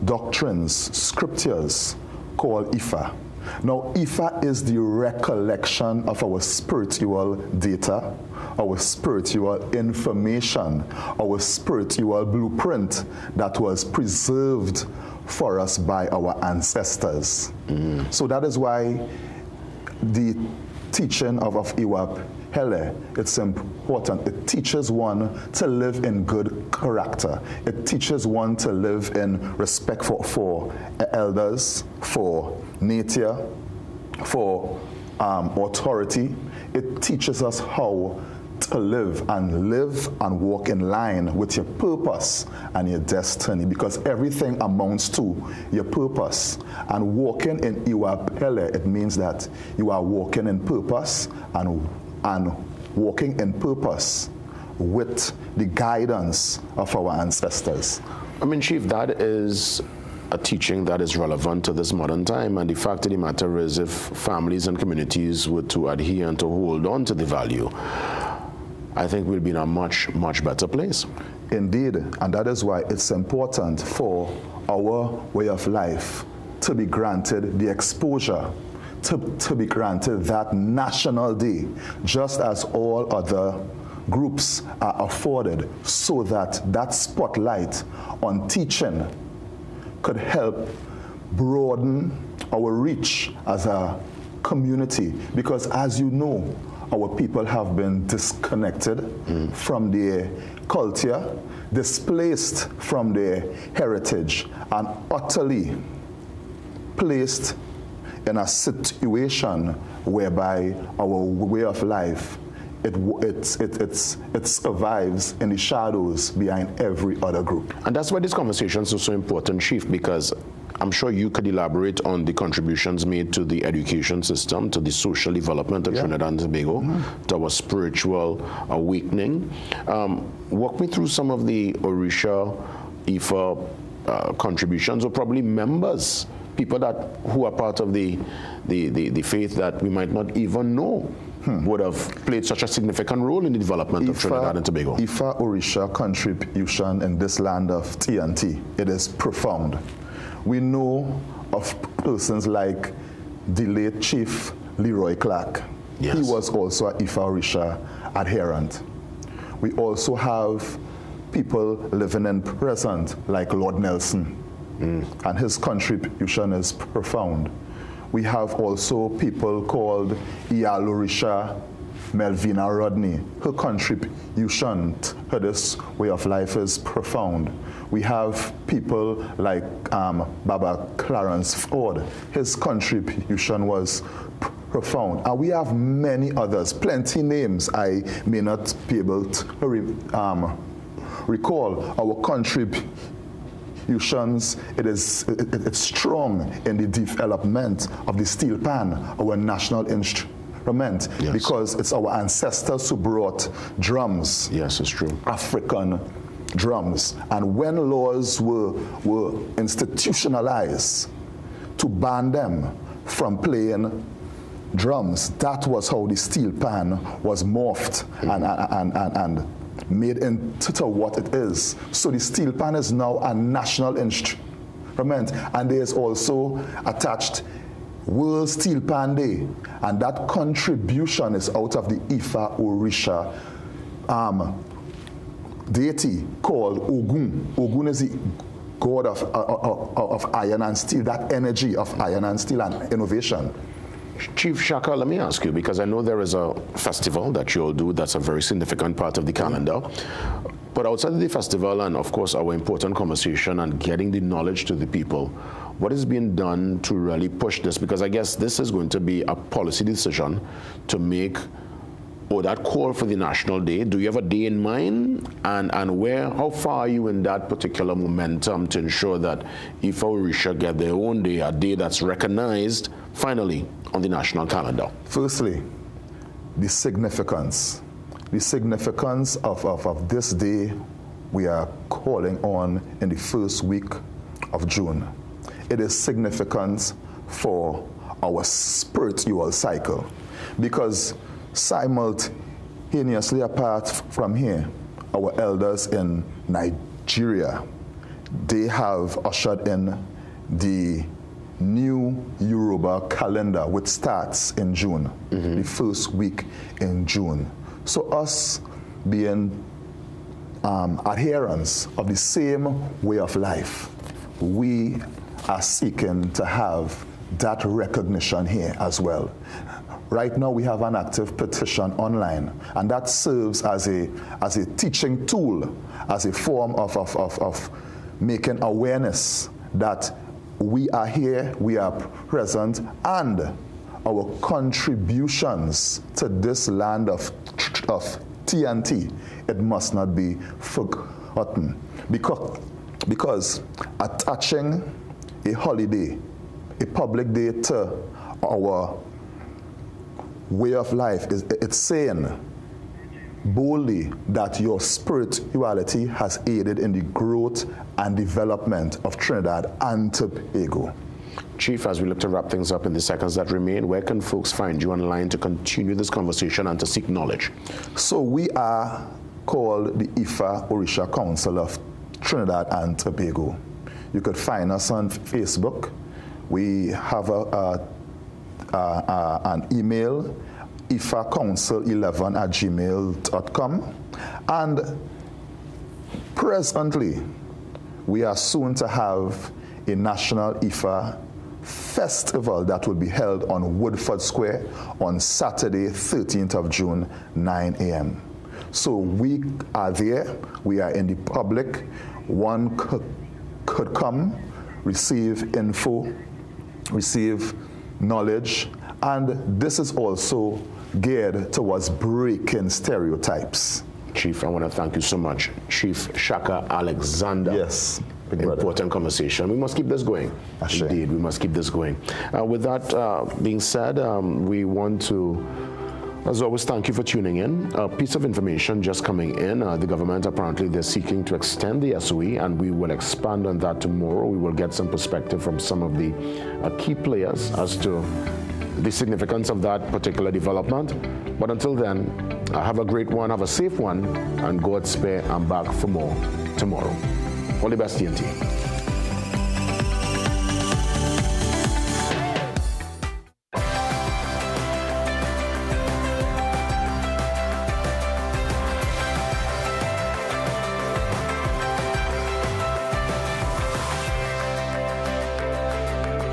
doctrines, scriptures called Ifa. Now, Ifa is the recollection of our spiritual data, our spiritual information, our spiritual blueprint that was preserved for us by our ancestors. So that is why the teaching of Iwa Hele, it's important. It teaches one to live in good character. It teaches one to live in respect for elders, for nature, for authority. It teaches us how to live and walk in line with your purpose and your destiny, because everything amounts to your purpose. And walking in Iwa Pele, it means that you are walking in purpose and walking in purpose with the guidance of our ancestors. I mean, Chief, that is a teaching that is relevant to this modern time, and the fact of the matter is, if families and communities were to adhere and to hold on to the value, I think we'll be in a much, much better place. Indeed, and that is why it's important for our way of life to be granted the exposure, to be granted that national day, just as all other groups are afforded, so that that spotlight on teaching could help broaden our reach as a community. Because as you know, our people have been disconnected from their culture, displaced from their heritage, and utterly placed in a situation whereby our way of life, it survives in the shadows behind every other group. And that's why this conversation is so important, Chief, because I'm sure you could elaborate on the contributions made to the education system, to the social development of Trinidad and Tobago, to our spiritual awakening. Walk me through some of the Orisha, Ifa contributions, or probably members, people who are part of the faith that we might not even know would have played such a significant role in the development of Trinidad and Tobago. Ifa Orisha contribution in this land of TNT, it is profound. We know of persons like the late Chief Leroy Clark. Yes. He was also an Ifa Orisha adherent. We also have people living in present like Lord Nelson, and his contribution is profound. We have also people called Iyal Orisha Melvina Rodney. Her contribution to this way of life is profound. We have people like Baba Clarence Ford. His contribution was profound. And we have many others, plenty names I may not be able to recall. Our contributions, it's strong in the development of the steel pan, our national instrument, because it's our ancestors who brought drums. Yes, it's true. African drums. And when laws were institutionalized to ban them from playing drums, that was how the steel pan was morphed and made into what it is. So the steel pan is now a national instrument, and there is also attached World Steel Pan Day, and that contribution is out of the Ifa Orisha deity called Ogun. Ogun is the god of iron and steel, that energy of iron and steel and innovation. Chief Shaka, let me ask you, because I know there is a festival that you'll do that's a very significant part of the calendar. But outside of the festival and, of course, our important conversation and getting the knowledge to the people, what is being done to really push this? Because I guess this is going to be a policy decision to make, or that call for the National Day. Do you have a day in mind? And how far are you in that particular momentum to ensure that Ifa Orisha get their own day, a day that's recognized, finally, on the national calendar? Firstly, the significance. The significance of this day we are calling on in the first week of June. It is significant for our spiritual cycle, because simultaneously apart from here, our elders in Nigeria, they have ushered in the new Yoruba calendar, which starts in June, the first week in June. So us being adherents of the same way of life, we are seeking to have that recognition here as well. Right now we have an active petition online, and that serves as a teaching tool, as a form of making awareness that we are here, we are present, and our contributions to this land of TNT, it must not be forgotten. Because attaching a holiday, a public day to our way of life, it's saying boldly that your spirituality has aided in the growth and development of Trinidad and Tobago. Chief, as we look to wrap things up in the seconds that remain, where can folks find you online to continue this conversation and to seek knowledge? So we are called the Ifa Orisha Council of Trinidad and Tobago. You could find us on Facebook. We have an email, ifacouncil11@gmail.com. And presently, we are soon to have a National Ifa Festival that will be held on Woodford Square on Saturday, 13th of June, 9 a.m. So we are there, we are in the public. One could come, receive info, receive knowledge, and this is also geared towards breaking stereotypes. Chief, I want to thank you so much. Chief Shaka Alexander. Yes. Important conversation. We must keep this going. Indeed, we must keep this going. With that being said, we want to, as always, thank you for tuning in. A piece of information just coming in. The government, apparently, they're seeking to extend the SOE, and we will expand on that tomorrow. We will get some perspective from some of the key players as to the significance of that particular development. But until then, have a great one, have a safe one, and God spare, I'm back for more tomorrow. All the best, TNT.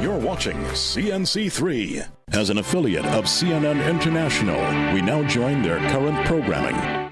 You're watching CNC3. As an affiliate of CNN International, we now join their current programming.